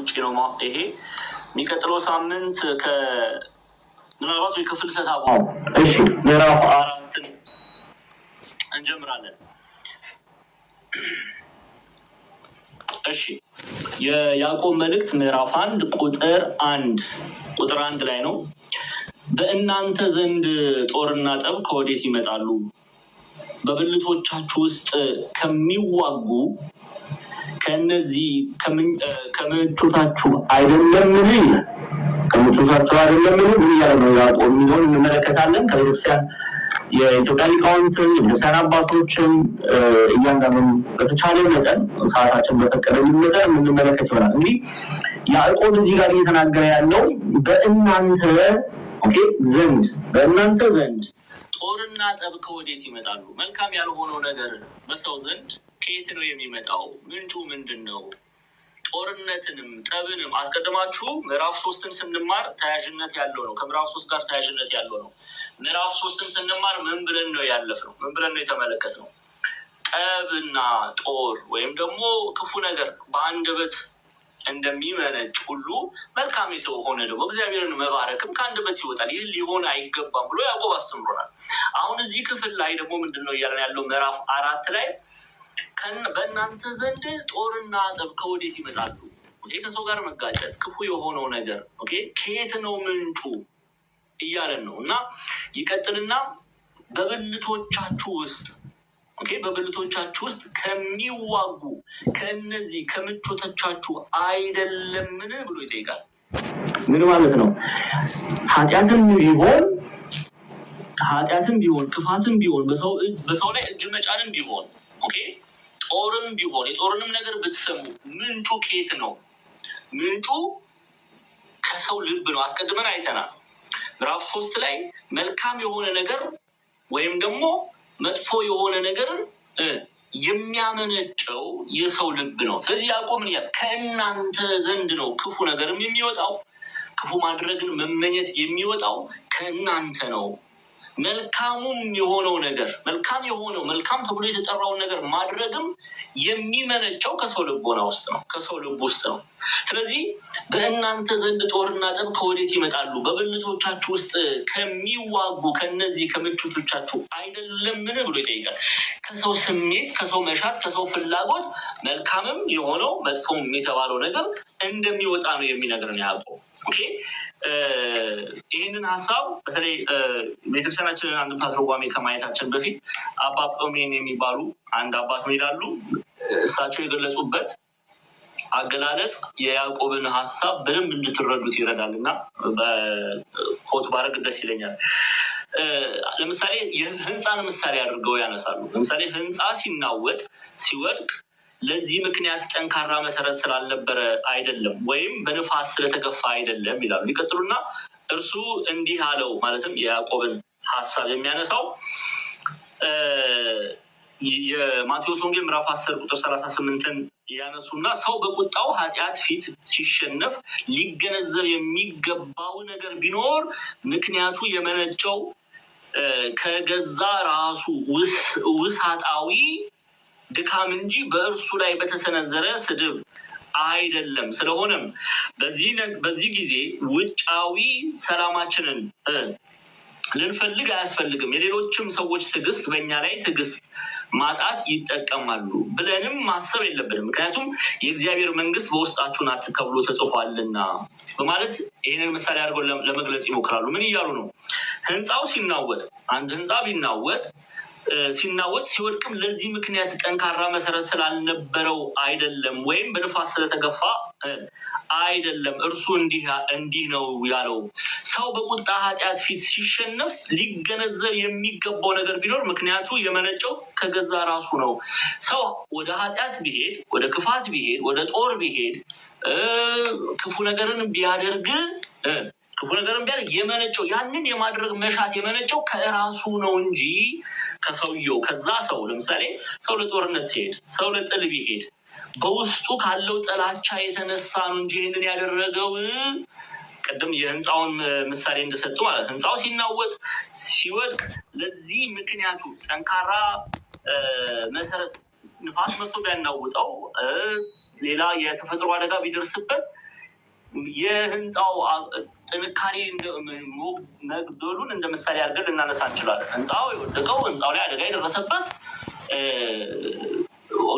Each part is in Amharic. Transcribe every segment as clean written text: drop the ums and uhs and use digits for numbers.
ውጪ ነው ይሄ የሚቀጥለው ሳምንት ምናልባት የክፍል ሰታው ምዕራፍ 4 እንጀምራለን። እሺ የያዕቆብ መልእክት ምዕራፍ 1 ቁጥር 1 ላይ ነው። በእናንተ ዘንድ ጦርና ጠብ ከወዴት ይመጣሉ? በብልቶቻችሁ ውስጥ ከሚዋጉ ከነዚህ ከምቾታችሁ አይደለምን? ከምቾታችሁ አይደለምን? ምን ያለው ነው ያዕቆብ የሚለውን እንመለከታለን። ከቤተክርስቲያን የኢትዮጵያ ሊቃውንትን የቤተክርስቲያን አባቶችን እያንዳንዱን በተቻለ መጠን ሰዓታችን በፈቀደ መጠን የምንመለከት ይሆናል። እንግዲህ ያዕቆብ እዚህ ጋር እየተናገረ ያለው በእናንተ ዘንድ ጦርና ጠብ ከወዴት ይመጣሉ? መልካም ያልሆነው ነገር በሰው ዘንድ ከየት ነው የሚመጣው? ምንጩ ምንድን ነው? ጦርነትንም ጠብንም አስቀድማችሁ ምዕራፍ 3ን ስንማር ተያያዥነት ያለው ነው። ከምዕራፍ 3 ጋር ተያያዥነት ያለው ነው። ምዕራፍ 3ን ስንማር ምን ብለን ነው ያለፍነው? ምን ብለን ነው የተመለከትነው? ጠብና ጦር ወይም ደግሞ ክፉ ነገር በአንደበት እንደሚመነጭ ሁሉ መልካም የተሆነ ደግሞ እግዚአብሔርን መባረክም ከአንደበት ይወጣል። ይህ ሊሆን አይገባም ብሎ ያዕቆብ አስተምሮናል። አሁን እዚህ ክፍል ላይ ደግሞ ምንድነው እያለን ያለው? ምዕራፍ 4 ላይ በእናንተ ዘንድ ጦርና ጠብ ከወዴት ይመጣሉ? ከሰው ጋር መጋጨት፣ ክፉ የሆነው ነገር ከየት ነው ምንጩ እያለን ነው። እና ይቀጥልና በብልቶቻችሁ ውስጥ ከሚዋጉ ከእነዚህ ከምቾቶቻችሁ አይደለምን ብሎ ይጠይቃል። ምን ማለት ነው? ኃጢአትም ቢሆን ክፋትም ቢሆን በሰው ላይ እጅ መጫንም ቢሆን ጦርም ቢሆን የጦርንም ነገር ብትሰሙ ምንጩ ከየት ነው? ምንጩ ከሰው ልብ ነው። አስቀድመን አይተናል። ምዕራፍ 3 ላይ መልካም የሆነ ነገር ወይም ደግሞ መጥፎ የሆነ ነገር የሚያመነጨው የሰው ልብ ነው። ስለዚህ ያዕቆብ ምን ይላል? ከእናንተ ዘንድ ነው ክፉ ነገርም የሚወጣው፣ ክፉ ማድረግን መመኘት የሚወጣው ከእናንተ ነው። መልካሙም የሆነው ነገር መልካም ተብሎ የተጠራውን ነገር ማድረግም የሚመነጨው ከሰው ልቦና ውስጥ ነው፣ ከሰው ልብ ውስጥ ነው። ስለዚህ በእናንተ ዘንድ ጦርና ጠብ ከወዴት ይመጣሉ? በብልቶቻችሁ ውስጥ ከሚዋጉ ከነዚህ ከምቾቶቻችሁ አይደለምን ብሎ ይጠይቃል። ከሰው ስሜት፣ ከሰው መሻት፣ ከሰው ፍላጎት መልካምም የሆነው መጥፎም የተባለው ነገር እንደሚወጣ ነው የሚነግረን ያዕቆብ። ይህንን ሀሳብ በተለይ ቤተክርስቲያናችንን አንድምታ ትርጓሜ ከማየታችን በፊት አባ ጳውሜን የሚባሉ አንድ አባት ይላሉ። እሳቸው የገለጹበት አገላለጽ የያዕቆብን ሀሳብ በደንብ እንድትረዱት ይረዳል እና በኮት ባረግ ደስ ይለኛል። ለምሳሌ የህንፃን ምሳሌ አድርገው ያነሳሉ። ለምሳሌ ህንፃ ሲወድቅ ለዚህ ምክንያት ጠንካራ መሰረት ስላልነበረ አይደለም፣ ወይም በንፋስ ስለተገፋ አይደለም ይላሉ። ይቀጥሉና እርሱ እንዲህ አለው፣ ማለትም የያዕቆብን ሀሳብ የሚያነሳው የማቴዎስ ወንጌል ምዕራፍ 10 ቁጥር 38ን ያነሱና ሰው በቁጣው ኃጢአት ፊት ሲሸነፍ ሊገነዘብ የሚገባው ነገር ቢኖር ምክንያቱ የመነጨው ከገዛ ራሱ ውስጣዊ ድካም እንጂ በእርሱ ላይ በተሰነዘረ ስድብ አይደለም። ስለሆነም በዚህ ጊዜ ውጫዊ ሰላማችንን ልንፈልግ አያስፈልግም። የሌሎችም ሰዎች ትዕግስት በእኛ ላይ ትዕግስት ማጣት ይጠቀማሉ ብለንም ማሰብ የለብንም። ምክንያቱም የእግዚአብሔር መንግስት በውስጣችሁ ናት ተብሎ ተጽፏልና በማለት ይህንን ምሳሌ አድርገው ለመግለጽ ይሞክራሉ። ምን እያሉ ነው? ህንፃው አንድ ህንፃ ሲናወጥ ሲወድቅም ለዚህ ምክንያት ጠንካራ መሰረት ስላልነበረው አይደለም፣ ወይም በንፋስ ስለተገፋ አይደለም። እርሱ እንዲህ ነው ያለው። ሰው በቁጣ ኃጢአት ፊት ሲሸነፍ ሊገነዘብ የሚገባው ነገር ቢኖር ምክንያቱ የመነጨው ከገዛ ራሱ ነው። ሰው ወደ ኃጢአት ቢሄድ፣ ወደ ክፋት ቢሄድ፣ ወደ ጦር ቢሄድ፣ ክፉ ነገርን ቢያደርግ የመነጨው ያንን የማድረግ መሻት የመነጨው ከራሱ ነው እንጂ ከሰውየው ከዛ ሰው ለምሳሌ ሰው ለጦርነት ሲሄድ፣ ሰው ለጥል ቢሄድ በውስጡ ካለው ጥላቻ የተነሳ ነው እንጂ ይህንን ያደረገው ቅድም የህንፃውን ምሳሌ እንደሰጡ ማለት ህንፃው ሲወድቅ ለዚህ ምክንያቱ ጠንካራ መሰረት ንፋስ መጥቶ ቢያናውጠው ሌላ የተፈጥሮ አደጋ ቢደርስበት የህንፃው ጥንካሬ መግደሉን እንደ ምሳሌ አድርገን ልናነሳ እንችላለን። ህንፃው የወደቀው ህንፃው ላይ አደጋ የደረሰበት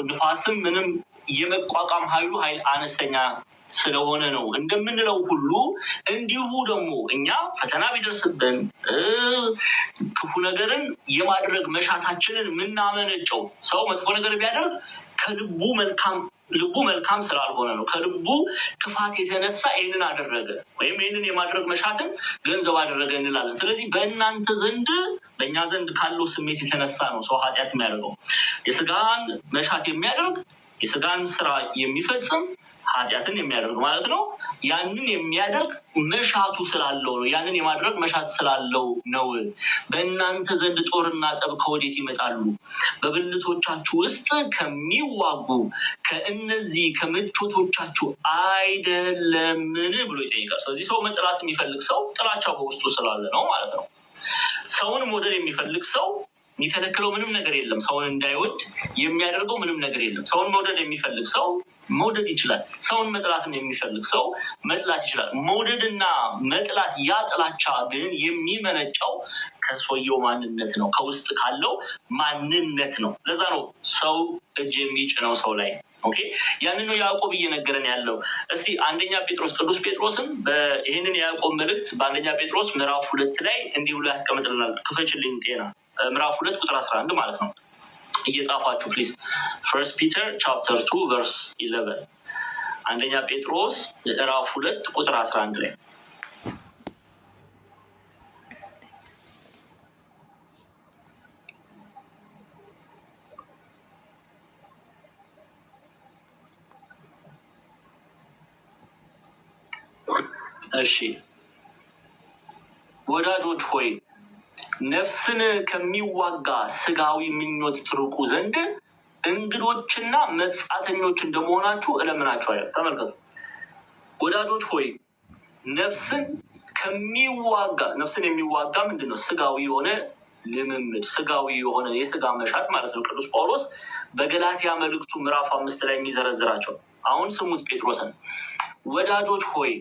ንፋስም ምንም የመቋቋም ኃይሉ አነስተኛ ስለሆነ ነው እንደምንለው ሁሉ እንዲሁ ደግሞ እኛ ፈተና ቢደርስብን ክፉ ነገርን የማድረግ መሻታችንን የምናመነጨው ሰው መጥፎ ነገር ቢያደርግ ልቡ መልካም ስላልሆነ ነው። ከልቡ ክፋት የተነሳ ይህንን አደረገ ወይም ይህንን የማድረግ መሻትን ገንዘብ አደረገ እንላለን። ስለዚህ በእኛ ዘንድ ካለው ስሜት የተነሳ ነው ሰው ኃጢአት የሚያደርገው። የስጋን መሻት የሚያደርግ የስጋን ስራ የሚፈጽም ኃጢአትን የሚያደርግ ማለት ነው። ያንን የሚያደርግ መሻቱ ስላለው ነው። ያንን የማድረግ መሻት ስላለው ነው። በእናንተ ዘንድ ጦርና ጠብ ከወዴት ይመጣሉ? በብልቶቻችሁ ውስጥ ከሚዋጉ ከእነዚህ ከምቾቶቻችሁ አይደለምን ብሎ ይጠይቃል። ስለዚህ ሰው መጥላት የሚፈልግ ሰው ጥላቻው በውስጡ ስላለ ነው ማለት ነው። ሰውን መውደድ የሚፈልግ ሰው የሚከለክለው ምንም ነገር የለም። ሰውን እንዳይወድ የሚያደርገው ምንም ነገር የለም። ሰውን መውደድ የሚፈልግ ሰው መውደድ ይችላል። ሰውን መጥላትም የሚፈልግ ሰው መጥላት ይችላል። መውደድና መጥላት ያ ጥላቻ ግን የሚመነጨው ከሰውየው ማንነት ነው፣ ከውስጥ ካለው ማንነት ነው። ለዛ ነው ሰው እጅ የሚጭነው ሰው ላይ። ኦኬ፣ ያንን ነው ያዕቆብ እየነገረን ያለው። እስቲ አንደኛ ጴጥሮስ ቅዱስ ጴጥሮስም ይህንን የያዕቆብ መልእክት በአንደኛ ጴጥሮስ ምዕራፍ 2 ላይ እንዲህ ብሎ ያስቀምጥልናል። ክፈችልኝ ጤና ምዕራፍ 2 ቁጥር 11 ማለት ነው። እየጻፋችሁ ፕሊዝ። ፈርስት ፒተር ቻፕተር 2 ቨርስ 11 አንደኛ ጴጥሮስ ምዕራፍ 2 ቁጥር 11 ላይ እሺ፣ ወዳጆች ሆይ ነፍስን ከሚዋጋ ስጋዊ ምኞት ትርቁ ዘንድ እንግዶችና መጻተኞች እንደመሆናችሁ እለምናችኋለሁ። ተመልከቱ፣ ወዳጆች ሆይ ነፍስን የሚዋጋ ምንድን ነው? ስጋዊ የሆነ ልምምድ፣ ስጋዊ የሆነ የስጋ መሻት ማለት ነው። ቅዱስ ጳውሎስ በገላትያ መልእክቱ ምዕራፍ 5 ላይ የሚዘረዝራቸው። አሁን ስሙት ጴጥሮስን፣ ወዳጆች ሆይ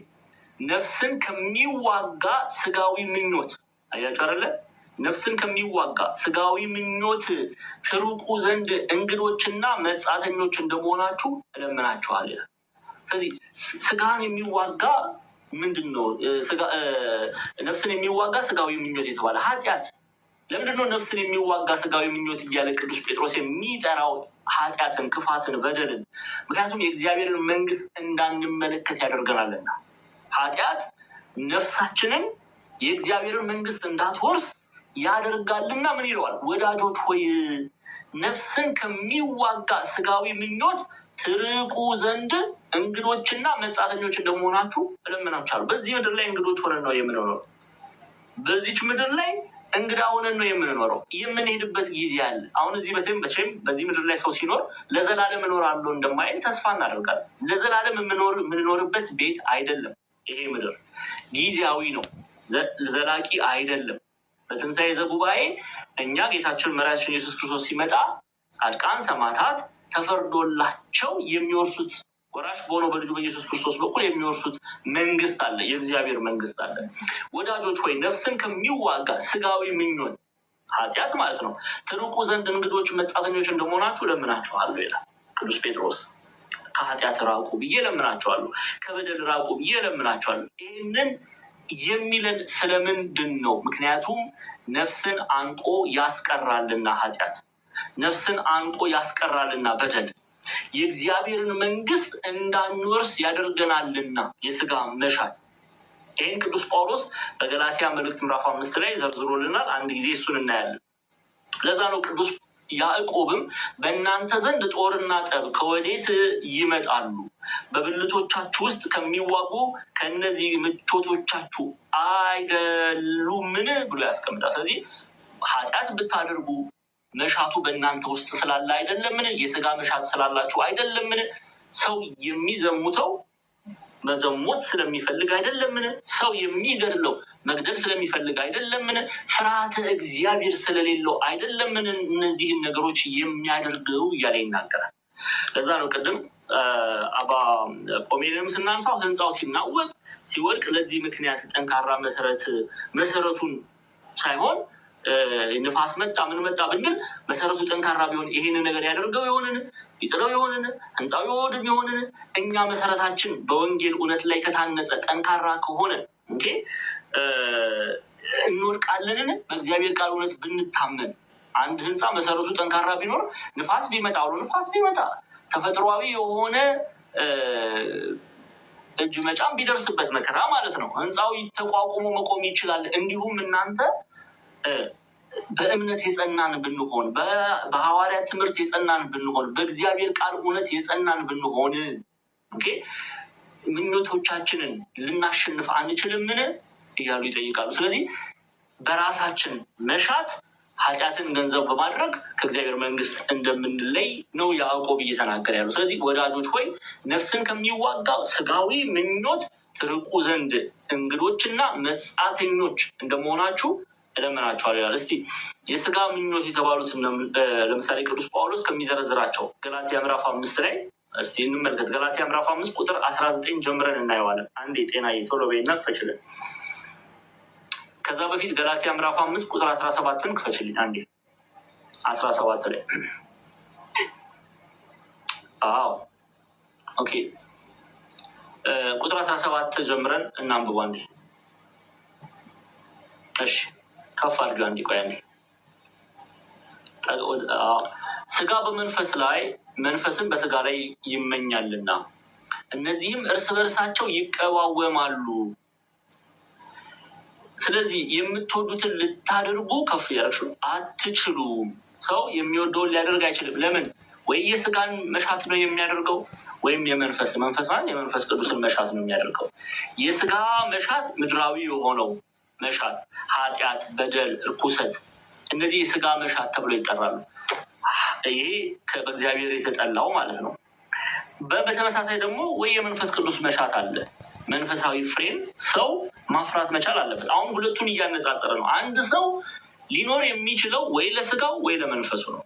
ነፍስን ከሚዋጋ ስጋዊ ምኞት፣ አያችሁ አይደለ? ነፍስን ከሚዋጋ ስጋዊ ምኞት ትርቁ ዘንድ እንግዶችና መጻተኞች እንደመሆናችሁ እለምናችኋለሁ። ስለዚህ ስጋን የሚዋጋ ምንድን ነው? ነፍስን የሚዋጋ ስጋዊ ምኞት የተባለ ኃጢአት። ለምንድን ነው ነፍስን የሚዋጋ ስጋዊ ምኞት እያለ ቅዱስ ጴጥሮስ የሚጠራው ኃጢአትን፣ ክፋትን፣ በደልን? ምክንያቱም የእግዚአብሔርን መንግስት እንዳንመለከት ያደርገናልና። ኃጢአት ነፍሳችንን የእግዚአብሔርን መንግስት እንዳትወርስ ያደርጋልና ምን ይለዋል? ወዳጆች ሆይ ነፍስን ከሚዋጋ ስጋዊ ምኞት ትርቁ ዘንድ እንግዶችና መጻተኞች እንደመሆናችሁ እለምናችኋለሁ። በዚህ ምድር ላይ እንግዶች ሆነን ነው የምንኖረው። በዚች ምድር ላይ እንግዳ ሆነን ነው የምንኖረው። የምንሄድበት ጊዜ አለ። አሁን እዚህ መቼም በዚህ ምድር ላይ ሰው ሲኖር ለዘላለም እኖራለሁ እንደማይል ተስፋ እናደርጋለን። ለዘላለም የምንኖርበት ቤት አይደለም። ይሄ ምድር ጊዜያዊ ነው፣ ዘላቂ አይደለም። በትንሣኤ ዘጉባኤ እኛ ጌታችን መድኃኒታችን ኢየሱስ ክርስቶስ ሲመጣ ጻድቃን ሰማዕታት ተፈርዶላቸው የሚወርሱት ወራሽ በሆነው በልጁ በኢየሱስ ክርስቶስ በኩል የሚወርሱት መንግስት አለ፣ የእግዚአብሔር መንግስት አለ። ወዳጆች ሆይ ነፍስን ከሚዋጋ ስጋዊ ምኞት ኃጢአት ማለት ነው ትርቁ ዘንድ እንግዶች መጻተኞች እንደመሆናችሁ እለምናችኋለሁ ይላል ቅዱስ ጴጥሮስ። ከኃጢአት ራቁ ብዬ እለምናችኋለሁ፣ ከበደል ራቁ ብዬ እለምናችኋለሁ። ይህንን የሚለን ስለምንድን ነው? ምክንያቱም ነፍስን አንቆ ያስቀራልና ኃጢአት፣ ነፍስን አንቆ ያስቀራልና በደል፣ የእግዚአብሔርን መንግስት እንዳንወርስ ያደርገናልና የስጋ መሻት። ይህን ቅዱስ ጳውሎስ በገላትያ መልእክት ምዕራፍ 5 ላይ ዘርዝሮልናል። አንድ ጊዜ እሱን እናያለን። ለዛ ነው ቅዱስ ያዕቆብም በእናንተ ዘንድ ጦርና ጠብ ከወዴት ይመጣሉ? በብልቶቻችሁ ውስጥ ከሚዋጉ ከእነዚህ ምቾቶቻችሁ አይደሉምን ብሎ ያስቀምጣል። ስለዚህ ኃጢአት ብታደርጉ መሻቱ በእናንተ ውስጥ ስላለ አይደለምን? የስጋ መሻት ስላላችሁ አይደለምን? ሰው የሚዘሙተው መዘሞት ስለሚፈልግ አይደለምን? ሰው የሚገድለው መግደል ስለሚፈልግ አይደለምን? ፍርሃተ እግዚአብሔር ስለሌለው አይደለምን? እነዚህን ነገሮች የሚያደርገው እያለ ይናገራል። ለዛ ነው ቅድም አባ ጶሜንም ስናንሳው ህንፃው ሲናወጥ ሲወድቅ ለዚህ ምክንያት ጠንካራ መሰረቱን ሳይሆን ንፋስ መጣ ምን መጣ ብንል መሰረቱ ጠንካራ ቢሆን ይሄን ነገር ያደርገው ይሆንን ይጥለው ይሆንን ህንፃው ይወድም ይሆንን? እኛ መሰረታችን በወንጌል እውነት ላይ ከታነጸ ጠንካራ ከሆነ እንዴ እንወድቃለንን? በእግዚአብሔር ቃል እውነት ብንታመን አንድ ህንፃ መሰረቱ ጠንካራ ቢኖር ንፋስ ቢመጣ አውሎ ንፋስ ቢመጣ ተፈጥሯዊ የሆነ እጅ መጫም ቢደርስበት መከራ ማለት ነው ህንፃው ተቋቁሞ መቆም ይችላል። እንዲሁም እናንተ በእምነት የጸናን ብንሆን በሐዋርያት ትምህርት የጸናን ብንሆን በእግዚአብሔር ቃል እውነት የጸናን ብንሆን ኦኬ ምኞቶቻችንን ልናሸንፍ አንችልምን እያሉ ይጠይቃሉ። ስለዚህ በራሳችን መሻት ኃጢአትን ገንዘብ በማድረግ ከእግዚአብሔር መንግስት እንደምንለይ ነው ያዕቆብ እየተናገረ ያለው። ስለዚህ ወዳጆች ሆይ ነፍስን ከሚዋጋው ስጋዊ ምኞት ትርቁ ዘንድ እንግዶችና መጻተኞች እንደመሆናችሁ እለምናችኋለሁ ይላል። እስቲ የስጋ ምኞት የተባሉትን ለምሳሌ ቅዱስ ጳውሎስ ከሚዘረዝራቸው ገላትያ ምዕራፍ 5 ላይ እስቲ እንመልከት። ገላትያ ምዕራፍ 5 ቁጥር 19 ጀምረን እናየዋለን። አንዴ ጤና ቶሎ በይና ክፈችልን። ከዛ በፊት ገላትያ ምዕራፍ 5 ቁጥር 17ን ክፈችልኝ አንዴ። 17 ላይ ኦኬ ቁጥር 17 ጀምረን እናንብብ አንዴ። እሺ ከፍ አድርገን አንዴ ቆይ አንዴ። ስጋ በመንፈስ ላይ መንፈስን በስጋ ላይ ይመኛልና እነዚህም እርስ በርሳቸው ይቀዋወማሉ። ስለዚህ የምትወዱትን ልታደርጉ ከፍ ያደርጉ አትችሉም። ሰው የሚወደውን ሊያደርግ አይችልም። ለምን? ወይ የስጋን መሻት ነው የሚያደርገው ወይም መንፈስ ማለት የመንፈስ ቅዱስን መሻት ነው የሚያደርገው። የስጋ መሻት ምድራዊ የሆነው መሻት ኃጢአት፣ በደል፣ ርኩሰት እነዚህ የስጋ መሻት ተብሎ ይጠራሉ። ይሄ በእግዚአብሔር የተጠላው ማለት ነው። በተመሳሳይ ደግሞ ወይ የመንፈስ ቅዱስ መሻት አለ። መንፈሳዊ ፍሬም ሰው ማፍራት መቻል አለበት። አሁን ሁለቱን እያነጻጸረ ነው። አንድ ሰው ሊኖር የሚችለው ወይ ለስጋው ወይ ለመንፈሱ ነው።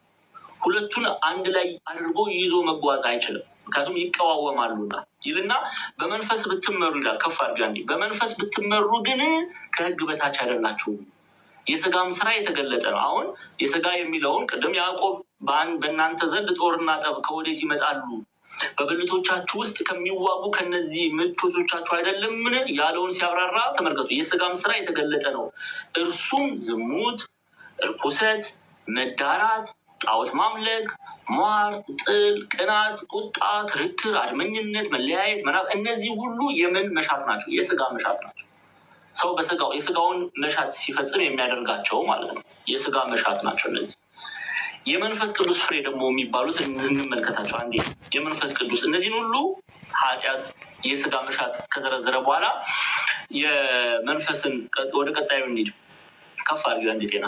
ሁለቱን አንድ ላይ አድርጎ ይዞ መጓዝ አይችልም። ምክንያቱም ይቀዋወማሉና ይልና በመንፈስ ብትመሩ ይላል። ከፍ አድርጋ በመንፈስ ብትመሩ ግን ከህግ በታች አይደላችሁም። የስጋም ስራ የተገለጠ ነው። አሁን የስጋ የሚለውን ቅድም ያዕቆብ በእናንተ ዘንድ ጦርና ጠብ ከወዴት ይመጣሉ? በብልቶቻችሁ ውስጥ ከሚዋጉ ከነዚህ ምቾቶቻችሁ አይደለምን ያለውን ሲያብራራ ተመልከቱ። የስጋም ስራ የተገለጠ ነው። እርሱም ዝሙት፣ እርኩሰት፣ መዳራት፣ ጣዖት ማምለክ፣ ሟርት፣ ጥል፣ ቅናት፣ ቁጣ፣ ክርክር፣ አድመኝነት፣ መለያየት፣ መናቅ እነዚህ ሁሉ የምን መሻት ናቸው? የስጋ መሻት ናቸው። ሰው በስጋው የስጋውን መሻት ሲፈጽም የሚያደርጋቸው ማለት ነው። የስጋ መሻት ናቸው እነዚህ። የመንፈስ ቅዱስ ፍሬ ደግሞ የሚባሉት እንመልከታቸው አንዴ። የመንፈስ ቅዱስ እነዚህን ሁሉ ኃጢአት፣ የስጋ መሻት ከዘረዘረ በኋላ የመንፈስን ወደ ቀጣዩ እንሂድ። ከፍ አድርጊ አንዴ ጤና።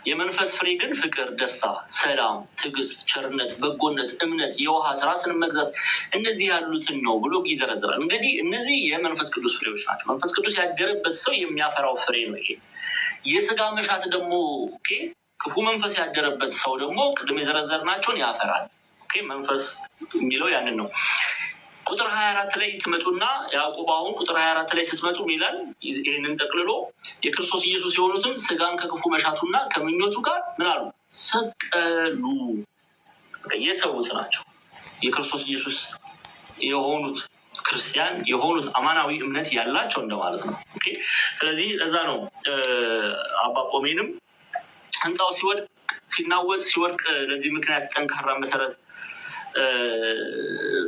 የመንፈስ ፍሬ ግን ፍቅር፣ ደስታ፣ ሰላም፣ ትዕግስት፣ ቸርነት፣ በጎነት፣ እምነት፣ የዋሃት፣ ራስን መግዛት እነዚህ ያሉትን ነው ብሎ ይዘረዝራል። እንግዲህ እነዚህ የመንፈስ ቅዱስ ፍሬዎች ናቸው። መንፈስ ቅዱስ ያደረበት ሰው የሚያፈራው ፍሬ ነው ይሄ። የስጋ መሻት ደግሞ ክፉ መንፈስ ያደረበት ሰው ደግሞ ቅድም የዘረዘርናቸውን ያፈራል። መንፈስ የሚለው ያንን ነው። ቁጥር 24 ላይ ትመጡና ያዕቆብ አሁን ቁጥር 24 ላይ ስትመጡ ይላል ይህንን ጠቅልሎ የክርስቶስ ኢየሱስ የሆኑትም ስጋን ከክፉ መሻቱና ከምኞቱ ጋር ምን አሉ? ሰቀሉ። የተዉት ናቸው። የክርስቶስ ኢየሱስ የሆኑት ክርስቲያን የሆኑት አማናዊ እምነት ያላቸው እንደማለት ነው። ስለዚህ እዛ ነው አባ ጶሜንም ህንፃው ሲናወጥ ሲወድቅ ለዚህ ምክንያት ጠንካራ መሰረት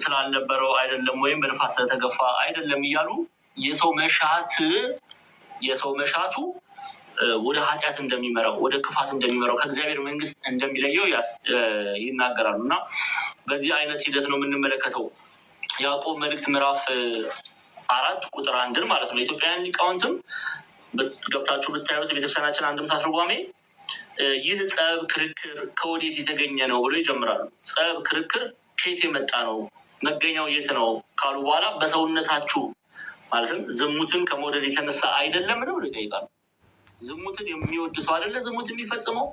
ስላልነበረው አይደለም ወይም በንፋስ ስለተገፋ አይደለም እያሉ የሰው መሻቱ ወደ ኃጢአት እንደሚመራው ወደ ክፋት እንደሚመራው ከእግዚአብሔር መንግስት እንደሚለየው ይናገራሉ። እና በዚህ አይነት ሂደት ነው የምንመለከተው ያዕቆብ መልእክት ምዕራፍ 4 ቁጥር 1 ማለት ነው። ኢትዮጵያውያን ሊቃውንትም ገብታችሁ ብታዩት ቤተክርስቲያናችን አንድምታ ትርጓሜ ይህ ጸብ፣ ክርክር ከወዴት የተገኘ ነው ብሎ ይጀምራሉ። ጸብ፣ ክርክር ከየት የመጣ ነው? መገኛው የት ነው ካሉ በኋላ በሰውነታችሁ ማለትም ዝሙትን ከመውደድ የተነሳ አይደለም ብሎ ይጠይቃሉ። ዝሙትን የሚወድ ሰው አይደለ ዝሙት የሚፈጽመው?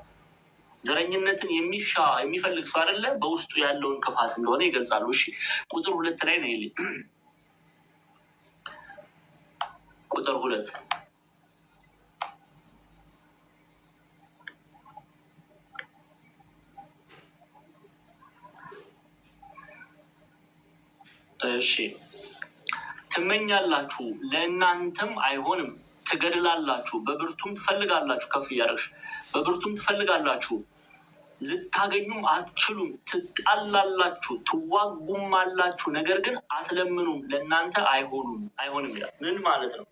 ዘረኝነትን የሚፈልግ ሰው አይደለ በውስጡ ያለውን ክፋት እንደሆነ ይገልጻሉ። እሺ ቁጥር 2 ላይ ነው ይልኝ። ቁጥር 2 እሺ ትመኛላችሁ ለእናንተም አይሆንም፣ ትገድላላችሁ፣ በብርቱም ትፈልጋላችሁ። ከፍ እያደረግሽ በብርቱም ትፈልጋላችሁ፣ ልታገኙም አትችሉም፣ ትጣላላችሁ፣ ትዋጉማላችሁ፣ ነገር ግን አትለምኑም፣ ለእናንተ አይሆንም ይላል። ምን ማለት ነው?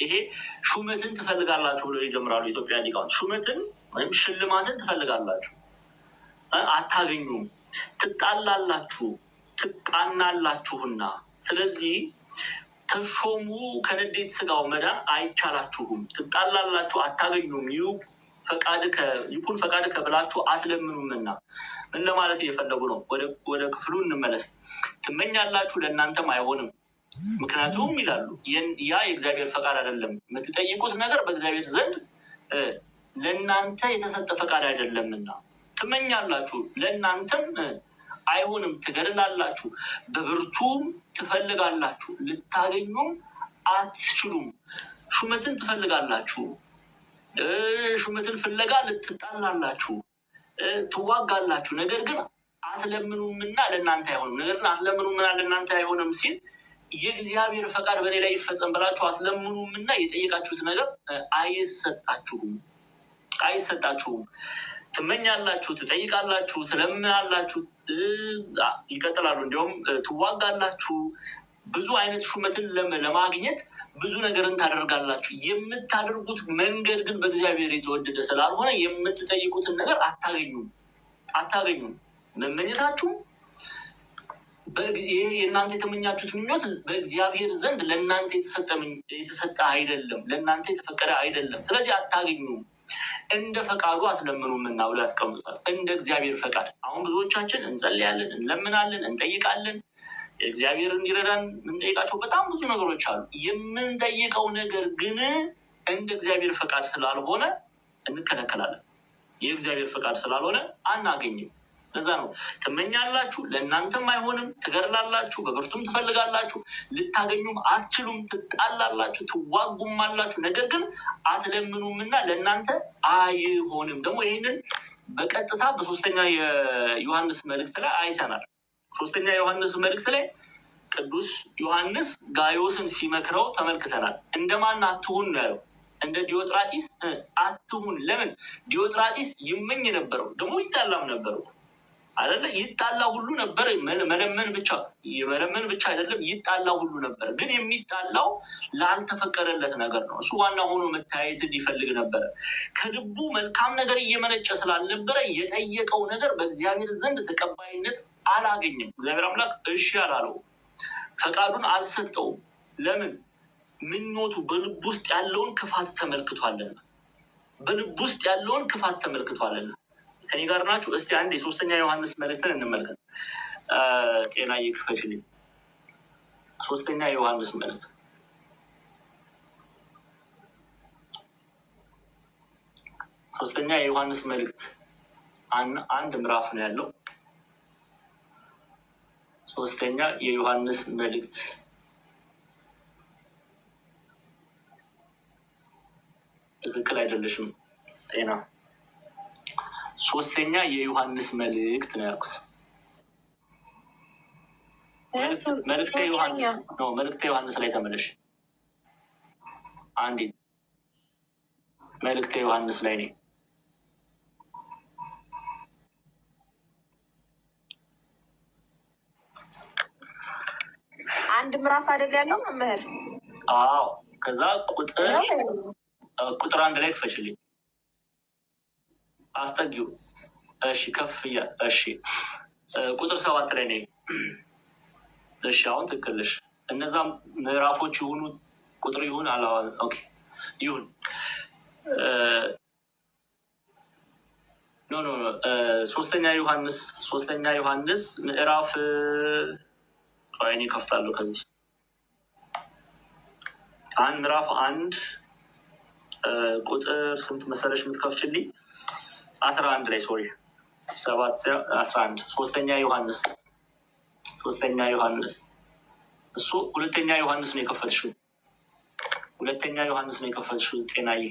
ይሄ ሹመትን ትፈልጋላችሁ ብለው ይጀምራሉ ኢትዮጵያ ሊቃውንት። ሹመትን ወይም ሽልማትን ትፈልጋላችሁ፣ አታገኙም፣ ትጣላላችሁ፣ ትቃናላችሁና ስለዚህ ተሾሙ፣ ከንዴት ስጋው መዳን አይቻላችሁም፣ ትጣላላችሁ፣ አታገኙም፣ ይኩን ፈቃድከ ብላችሁ አትለምኑምና። ምን ለማለት እየፈለጉ ነው? ወደ ክፍሉ እንመለስ። ትመኛላችሁ ለእናንተም አይሆንም፣ ምክንያቱም ይላሉ ያ የእግዚአብሔር ፈቃድ አይደለም። የምትጠይቁት ነገር በእግዚአብሔር ዘንድ ለእናንተ የተሰጠ ፈቃድ አይደለምና። ትመኛላችሁ ለእናንተም አይሆንም፣ ትገድላላችሁ፣ በብርቱም ትፈልጋላችሁ፣ ልታገኙም አትችሉም። ሹመትን ትፈልጋላችሁ፣ ሹመትን ፍለጋ ልትጣላላችሁ፣ ትዋጋላችሁ፣ ነገር ግን አትለምኑምና ለእናንተ አይሆንም። ነገር ግን አትለምኑምና ለእናንተ አይሆንም ሲል የእግዚአብሔር ፈቃድ በእኔ ላይ ይፈጸም ብላችሁ አትለምኑምና የጠየቃችሁት ነገር አይሰጣችሁም። ትመኛላችሁ፣ ትጠይቃላችሁ፣ ትለምናላችሁ፣ ይቀጥላሉ። እንዲሁም ትዋጋላችሁ፣ ብዙ አይነት ሹመትን ለማግኘት ብዙ ነገርን ታደርጋላችሁ። የምታደርጉት መንገድ ግን በእግዚአብሔር የተወደደ ስላልሆነ የምትጠይቁትን ነገር አታገኙም። መመኘታችሁ የእናንተ የተመኛችሁት ምኞት በእግዚአብሔር ዘንድ ለእናንተ የተሰጠ አይደለም፣ ለእናንተ የተፈቀደ አይደለም። ስለዚህ አታገኙም። እንደ ፈቃዱ አትለምኑምና ብሎ ያስቀምጡታል። እንደ እግዚአብሔር ፈቃድ። አሁን ብዙዎቻችን እንጸልያለን፣ እንለምናለን፣ እንጠይቃለን። እግዚአብሔር እንዲረዳን የምንጠይቃቸው በጣም ብዙ ነገሮች አሉ። የምንጠይቀው ነገር ግን እንደ እግዚአብሔር ፈቃድ ስላልሆነ እንከለከላለን። የእግዚአብሔር ፈቃድ ስላልሆነ አናገኝም። ለዛ ነው ትመኛላችሁ ለእናንተም አይሆንም፣ ትገድላላችሁ፣ በብርቱም ትፈልጋላችሁ፣ ልታገኙም አትችሉም፣ ትጣላላችሁ፣ ትዋጉማላችሁ፣ ነገር ግን አትለምኑምና ለእናንተ አይሆንም። ደግሞ ይህንን በቀጥታ በሶስተኛ የዮሐንስ መልእክት ላይ አይተናል። ሶስተኛ ዮሐንስ መልእክት ላይ ቅዱስ ዮሐንስ ጋዮስን ሲመክረው ተመልክተናል። እንደማን አትሁን ነው ያለው? እንደ ዲዮጥራጢስ አትሁን። ለምን? ዲዮጥራጢስ ይመኝ ነበረው፣ ደግሞ ይጣላም ነበረው አይደለ? ይጣላ ሁሉ ነበር። መለመን ብቻ አይደለም፣ ይጣላ ሁሉ ነበር። ግን የሚጣላው ላልተፈቀደለት ነገር ነው። እሱ ዋና ሆኖ መታየትን ይፈልግ ነበረ። ከልቡ መልካም ነገር እየመነጨ ስላልነበረ የጠየቀው ነገር በእግዚአብሔር ዘንድ ተቀባይነት አላገኘም። እግዚአብሔር አምላክ እሺ አላለው፣ ፈቃዱን አልሰጠውም። ለምን? ምኞቱ በልብ ውስጥ ያለውን ክፋት ተመልክቷልና። ከኔ ጋር ናችሁ? እስቲ አንድ የሶስተኛ ዮሐንስ መልእክትን እንመልከት። ጤና ይክፈችልኝ። ሶስተኛ ዮሐንስ መልእክት የዮሐንስ መልእክት አንድ ምዕራፍ ነው ያለው። ሶስተኛ የዮሐንስ መልእክት ትክክል አይደለሽም ጤና። ሶስተኛ የዮሐንስ መልእክት ነው ያልኩት። መልእክተ ዮሐንስ ላይ ተመለሽ። አንዴ መልእክተ ዮሐንስ ላይ ነኝ። አንድ ምዕራፍ አይደል ያለው መምህር? አዎ። ከዛ ቁጥር 1 ላይ ክፈችልኝ። አስጠጊው። እሺ ከፍያ። እሺ ቁጥር 7 ላይ ነኝ። እሺ አሁን ትክክልሽ። እነዛም ምዕራፎች ይሁኑ ቁጥር ይሁን ኦኬ ይሁን። ኖ ሶስተኛ ዮሐንስ ምዕራፍ እኔ ከፍታለሁ። ከዚህ ምዕራፍ 1 ቁጥር ስንት መሰለሽ የምትከፍችልኝ? 11 ላይ ሶሪ 7:11 ሶስተኛ ዮሐንስ እሱ ሁለተኛ ዮሐንስ ነው የከፈትሽው። ጤናዬ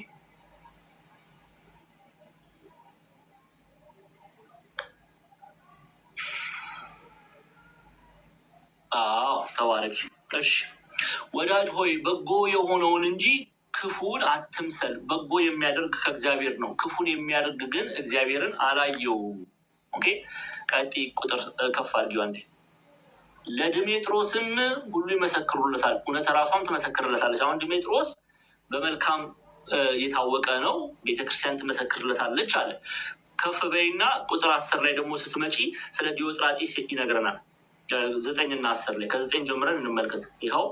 ተባረክ። እሺ ወዳጅ ሆይ በጎ የሆነውን እንጂ ክፉን አትምሰል። በጎ የሚያደርግ ከእግዚአብሔር ነው፣ ክፉን የሚያደርግ ግን እግዚአብሔርን አላየውም። ኦኬ ቀጥይ ቁጥር ከፍ አድርጊው አንዴ። ለድሜጥሮስም ሁሉ ይመሰክሩለታል፣ እውነት ራሷም ትመሰክርለታለች። አሁን ድሜጥሮስ በመልካም የታወቀ ነው፣ ቤተክርስቲያን ትመሰክርለታለች አለ። ከፍ በይና ቁጥር 10 ላይ ደግሞ ስትመጪ ስለ ዲዮጥራጢስ ይነግረናል። 9 እና 10 ላይ ከ9 ጀምረን እንመልከት። ይኸው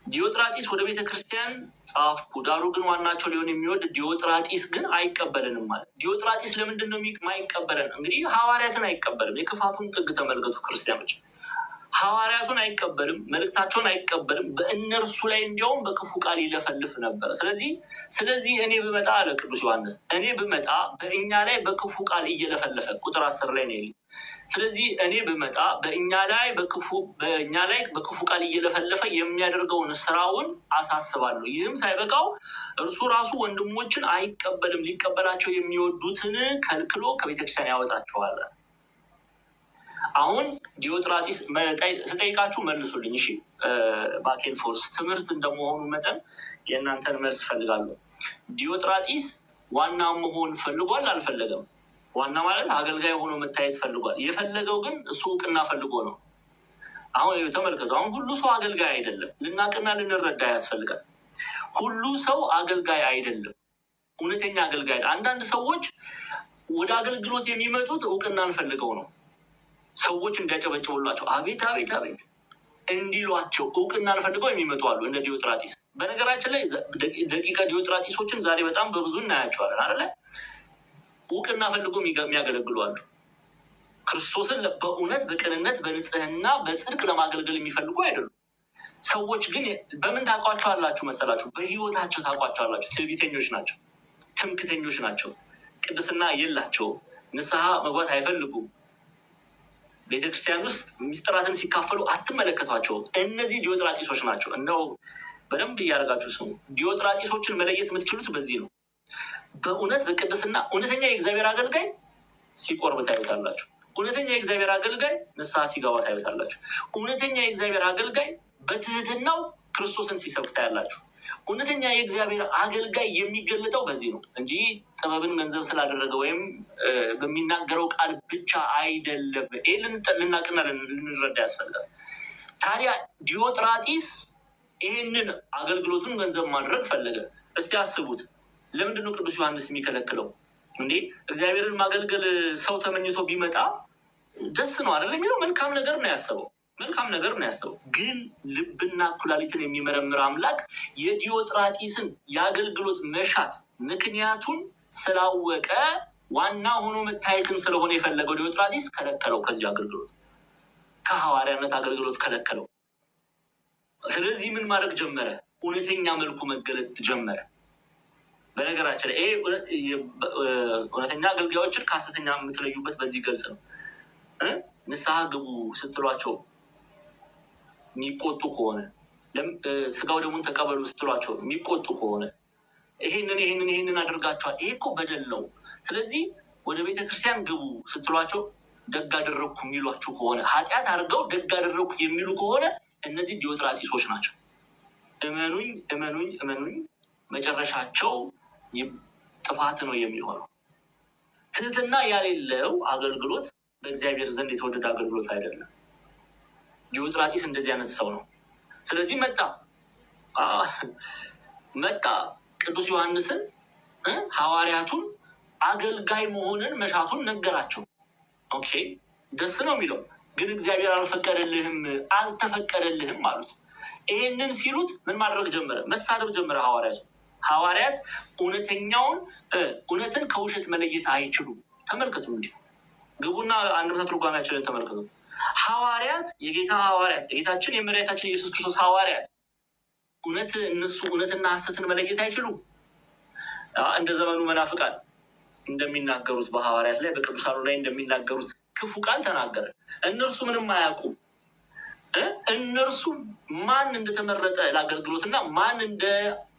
ዲዮጥራጢስ ወደ ቤተክርስቲያን ጻፍኩ፣ ዳሩ ግን ዋናቸው ሊሆን የሚወድ ዲዮጥራጢስ ግን አይቀበልንም ማለት። ዲዮጥራጢስ ለምንድን ነው የማይቀበለን? እንግዲህ ሐዋርያትን አይቀበልም። የክፋቱን ጥግ ተመልከቱ ክርስቲያኖች። ሐዋርያቱን አይቀበልም፣ መልእክታቸውን አይቀበልም። በእነርሱ ላይ እንዲያውም በክፉ ቃል ይለፈልፍ ነበረ። ስለዚህ እኔ ብመጣ አለ ቅዱስ ዮሐንስ፣ እኔ ብመጣ በእኛ ላይ በክፉ ቃል እየለፈለፈ ቁጥር 10 ላይ ነው። ስለዚህ እኔ ብመጣ በእኛ ላይ በክፉ ቃል እየለፈለፈ የሚያደርገውን ስራውን አሳስባለሁ። ይህም ሳይበቃው እርሱ ራሱ ወንድሞችን አይቀበልም፣ ሊቀበላቸው የሚወዱትን ከልክሎ ከቤተክርስቲያን ያወጣቸዋል። አሁን ዲዮጥራጢስ ስጠይቃችሁ መልሱልኝ። እሺ ባኬን ፎርስ ትምህርት እንደመሆኑ መጠን የእናንተን መልስ ፈልጋለሁ። ዲዮጥራጢስ ዋና መሆን ፈልጓል አልፈለገም? ዋና ማለት አገልጋይ ሆኖ መታየት ፈልጓል። የፈለገው ግን እሱ እውቅና ፈልጎ ነው። አሁን ተመልከቱ። አሁን ሁሉ ሰው አገልጋይ አይደለም። ልናቅና ልንረዳ ያስፈልጋል። ሁሉ ሰው አገልጋይ አይደለም፣ እውነተኛ አገልጋይ። አንዳንድ ሰዎች ወደ አገልግሎት የሚመጡት እውቅናን ፈልገው ነው። ሰዎች እንዲያጨበጭቡላቸው አቤት አቤት አቤት እንዲሏቸው እውቅናን ፈልገው የሚመጡ አሉ፣ እንደ ዲዮጥራጢስ። በነገራችን ላይ ደቂቀ ዲዮጥራጢሶችን ዛሬ በጣም በብዙ እናያቸዋለን አይደለ? እውቅና ፈልጎ የሚያገለግሉ አሉ። ክርስቶስን በእውነት በቅንነት በንጽህና በጽድቅ ለማገልገል የሚፈልጉ አይደሉም። ሰዎች ግን በምን ታውቋቸዋላችሁ መሰላችሁ? በህይወታቸው ታውቋቸዋላችሁ። ትዕቢተኞች ናቸው፣ ትምክተኞች ናቸው፣ ቅድስና የላቸውም፣ ንስሐ መግባት አይፈልጉም። ቤተክርስቲያን ውስጥ ሚስጥራትን ሲካፈሉ አትመለከቷቸውም። እነዚህ ዲዮጥራጢሶች ናቸው። እንደው በደንብ እያደረጋችሁ ስሙ። ዲዮጥራጢሶችን መለየት የምትችሉት በዚህ ነው። በእውነት በቅድስና እውነተኛ የእግዚአብሔር አገልጋይ ሲቆርብ ታዩታላችሁ። እውነተኛ የእግዚአብሔር አገልጋይ ንስሐ ሲገባ ታዩታላችሁ። እውነተኛ የእግዚአብሔር አገልጋይ በትህትናው ክርስቶስን ሲሰብክ ታያላችሁ። እውነተኛ የእግዚአብሔር አገልጋይ የሚገለጠው በዚህ ነው እንጂ ጥበብን ገንዘብ ስላደረገ ወይም በሚናገረው ቃል ብቻ አይደለም። ይህ ልናቅና ልንረዳ ያስፈልጋል። ታዲያ ዲዮጥራጢስ ይህንን አገልግሎቱን ገንዘብ ማድረግ ፈለገ። እስቲ አስቡት። ለምንድነው ቅዱስ ዮሐንስ የሚከለክለው? እንዴ እግዚአብሔርን ማገልገል ሰው ተመኝቶ ቢመጣ ደስ ነው አይደለም የሚለው? መልካም ነገር ነው ያሰበው። ግን ልብና ኩላሊትን የሚመረምር አምላክ የዲዮጥራጢስን የአገልግሎት መሻት ምክንያቱን ስላወቀ ዋና ሆኖ መታየትን ስለሆነ የፈለገው ዲዮጥራጢስ ከለከለው። ከዚህ አገልግሎት ከሐዋርያነት አገልግሎት ከለከለው። ስለዚህ ምን ማድረግ ጀመረ? እውነተኛ መልኩ መገለጥ ጀመረ። በነገራችን ላይ እውነተኛ አገልጋዮችን ከሐሰተኛ የምትለዩበት በዚህ ገልጽ ነው። ንስሐ ግቡ ስትሏቸው የሚቆጡ ከሆነ፣ ስጋው ደሙን ተቀበሉ ስትሏቸው የሚቆጡ ከሆነ፣ ይሄንን አድርጋችኋል፣ ይሄ እኮ በደል ነው፣ ስለዚህ ወደ ቤተክርስቲያን ግቡ ስትሏቸው ደግ አደረግኩ የሚሏችሁ ከሆነ፣ ኃጢአት አድርገው ደግ አደረግኩ የሚሉ ከሆነ እነዚህ ዲዮጥራጢሶች ናቸው። እመኑኝ መጨረሻቸው ጥፋት ነው የሚሆነው። ትህትና ያሌለው አገልግሎት በእግዚአብሔር ዘንድ የተወደደ አገልግሎት አይደለም። ዲዮጥራጢስ እንደዚህ አይነት ሰው ነው። ስለዚህ መጣ ቅዱስ ዮሐንስን ሐዋርያቱን አገልጋይ መሆንን መሻቱን ነገራቸው። ኦኬ ደስ ነው የሚለው፣ ግን እግዚአብሔር አልተፈቀደልህም አሉት። ይሄንን ሲሉት ምን ማድረግ ጀመረ? መሳደብ ጀመረ። ሐዋርያት እውነትን ከውሸት መለየት አይችሉም። ተመልከቱ፣ እንዲህ ግቡና አንድ ትርጓሜያችንን ተመልከቱ። ሐዋርያት የጌታችን የመድኃኒታችን የኢየሱስ ክርስቶስ ሐዋርያት እነሱ እውነትና ሐሰትን መለየት አይችሉም። እንደ ዘመኑ መናፍቃን እንደሚናገሩት በሐዋርያት ላይ በቅዱሳኑ ላይ እንደሚናገሩት ክፉ ቃል ተናገረ። እነርሱ ምንም አያውቁም። እነርሱ ማን እንደተመረጠ ለአገልግሎትና ማን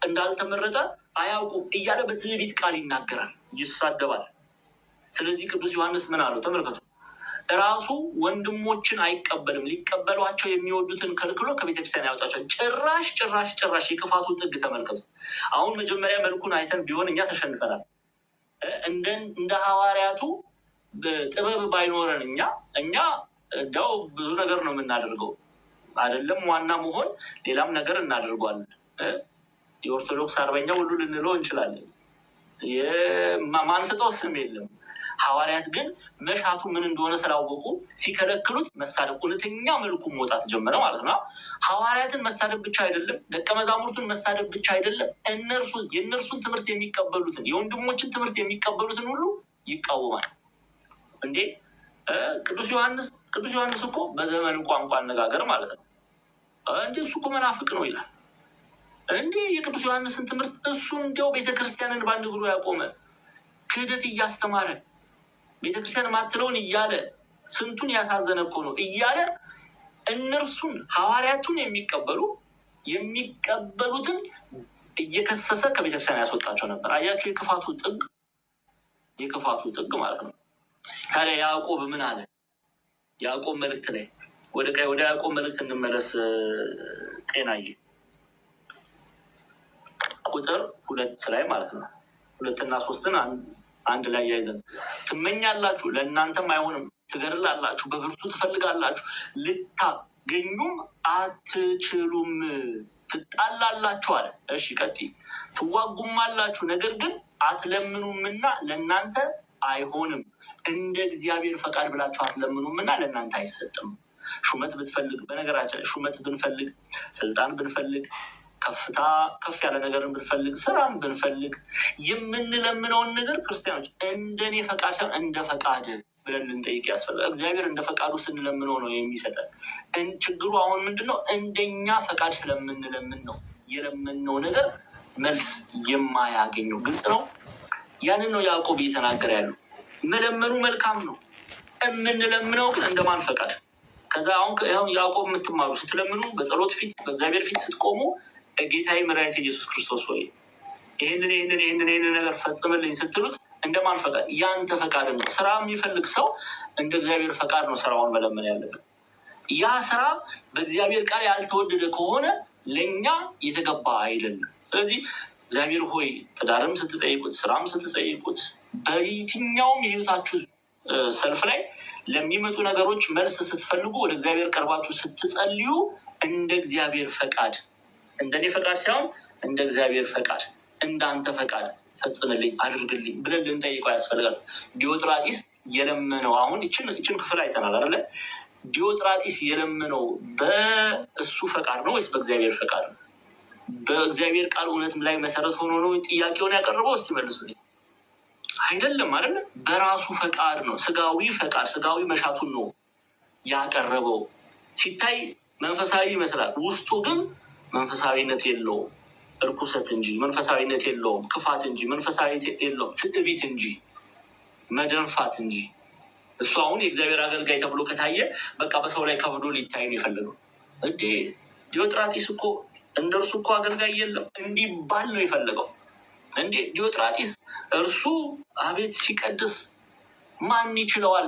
እንዳልተመረጠ አያውቁም እያለ በትዕቢት ቃል ይናገራል፣ ይሳደባል። ስለዚህ ቅዱስ ዮሐንስ ምን አለው? ተመልከቱ። ራሱ ወንድሞችን አይቀበልም፣ ሊቀበሏቸው የሚወዱትን ከልክሎ ከቤተክርስቲያን ያወጣቸዋል። ጭራሽ የክፋቱ ጥግ ተመልከቱ። አሁን መጀመሪያ መልኩን አይተን ቢሆን እኛ ተሸንፈናል። እንደ ሐዋርያቱ ጥበብ ባይኖረን እኛ እንዲያው ብዙ ነገር ነው የምናደርገው። አይደለም ዋና መሆን ሌላም ነገር እናደርጓለን። የኦርቶዶክስ አርበኛ ሁሉ ልንለው እንችላለን። ማንሰጠው ስም የለም። ሐዋርያት ግን መሻቱ ምን እንደሆነ ስላወቁ ሲከለክሉት መሳደብ፣ እውነተኛ መልኩ መውጣት ጀመረ ማለት ነው። ሐዋርያትን መሳደብ ብቻ አይደለም፣ ደቀ መዛሙርቱን መሳደብ ብቻ አይደለም፣ የእነርሱን ትምህርት የሚቀበሉትን የወንድሞችን ትምህርት የሚቀበሉትን ሁሉ ይቃወማል። እንዴ ቅዱስ ዮሐንስ እኮ በዘመን ቋንቋ አነጋገር ማለት ነው እንዴ እሱ እኮ መናፍቅ ነው ይላል። እንዴ የቅዱስ ዮሐንስን ትምህርት እሱ እንዲያው ቤተክርስቲያንን በአንድ እግሩ ያቆመ ክህደት እያስተማረ ቤተክርስቲያን ማትለውን እያለ ስንቱን ያሳዘነ እኮ ነው እያለ እነርሱን ሐዋርያቱን የሚቀበሉትን እየከሰሰ ከቤተክርስቲያን ያስወጣቸው ነበር። አያቸው የክፋቱ ጥግ ማለት ነው። ታዲያ ያዕቆብ ምን አለ? ያዕቆብ መልእክት ላይ ወደ ያዕቆብ መልእክት እንመለስ። ጤናዬ ቁጥር 2 ላይ ማለት ነው 2 እና 3 አንድ ላይ ያይዘን ትመኛላችሁ፣ ለእናንተም አይሆንም፣ ትገድላላችሁ፣ በብርቱ ትፈልጋላችሁ፣ ልታገኙም አትችሉም፣ ትጣላላችሁ አለ። እሺ ቀጥይ። ትዋጉማላችሁ፣ ነገር ግን አትለምኑምና ለእናንተ አይሆንም፣ እንደ እግዚአብሔር ፈቃድ ብላችሁ አትለምኑምና ለእናንተ አይሰጥም። ሹመት ብትፈልግ፣ በነገራችን ሹመት ብንፈልግ፣ ስልጣን ብንፈልግ፣ ከፍ ያለ ነገርን ብንፈልግ፣ ስራም ብንፈልግ የምንለምነውን ነገር ክርስቲያኖች እንደኔ ፈቃድ ሳይሆን እንደ ፈቃድ ብለን ልንጠይቅ ያስፈልጋል። እግዚአብሔር እንደ ፈቃዱ ስንለምነው ነው የሚሰጠን። ችግሩ አሁን ምንድን ነው? እንደኛ ፈቃድ ስለምንለምን ነው የለምነው ነገር መልስ የማያገኘው። ግልጽ ነው። ያንን ነው ያዕቆብ እየተናገረ ያለው። መለመኑ መልካም ነው፣ የምንለምነው ግን እንደማን ፈቃድ? ከዛ አሁን ያዕቆብ የምትማሩ ስትለምኑ በጸሎት ፊት በእግዚአብሔር ፊት ስትቆሙ ጌታዬ መድኃኒቴ ኢየሱስ ክርስቶስ ሆይ ይህንን ነገር ፈጽምልኝ ስትሉት እንደማን ፈቃድ? ያንተ ፈቃድ ነው። ስራ የሚፈልግ ሰው እንደ እግዚአብሔር ፈቃድ ነው ስራውን መለመን ያለብን። ያ ስራ በእግዚአብሔር ቃል ያልተወደደ ከሆነ ለእኛ የተገባ አይደለም። ስለዚህ እግዚአብሔር ሆይ ትዳርም ስትጠይቁት፣ ስራም ስትጠይቁት፣ በየትኛውም የህይወታችሁ ሰልፍ ላይ ለሚመጡ ነገሮች መልስ ስትፈልጉ ወደ እግዚአብሔር ቀርባችሁ ስትጸልዩ እንደ እግዚአብሔር ፈቃድ፣ እንደኔ ፈቃድ ሳይሆን እንደ እግዚአብሔር ፈቃድ፣ እንዳንተ ፈቃድ ፈጽምልኝ አድርግልኝ ብለን ልንጠይቀው ያስፈልጋል። ዲዮጥራጢስ የለመነው አሁን ይችን ክፍል አይተናል አይደለ? ዲዮጥራጢስ የለመነው በእሱ ፈቃድ ነው ወይስ በእግዚአብሔር ፈቃድ ነው? በእግዚአብሔር ቃል እውነት ላይ መሰረት ሆኖ ነው ጥያቄውን ያቀረበው? እስቲ መልሱልኝ። አይደለም አይደለ? በራሱ ፈቃድ ነው። ስጋዊ ፈቃድ፣ ስጋዊ መሻቱን ነው ያቀረበው። ሲታይ መንፈሳዊ ይመስላል፣ ውስጡ ግን መንፈሳዊነት የለውም። እርኩሰት እንጂ መንፈሳዊነት የለውም። ክፋት እንጂ መንፈሳዊነት የለውም። ትዕቢት እንጂ መደንፋት እንጂ። እሱ አሁን የእግዚአብሔር አገልጋይ ተብሎ ከታየ በቃ በሰው ላይ ከብዶ ሊታይ ነው የፈለገው። እንዴ ዲዮጥራጢስ እኮ እንደርሱ እኮ አገልጋይ የለም እንዲባል ነው የፈለገው። እንዴ ዲዮጥራጢስ እርሱ አቤት ሲቀድስ ማን ይችለዋል?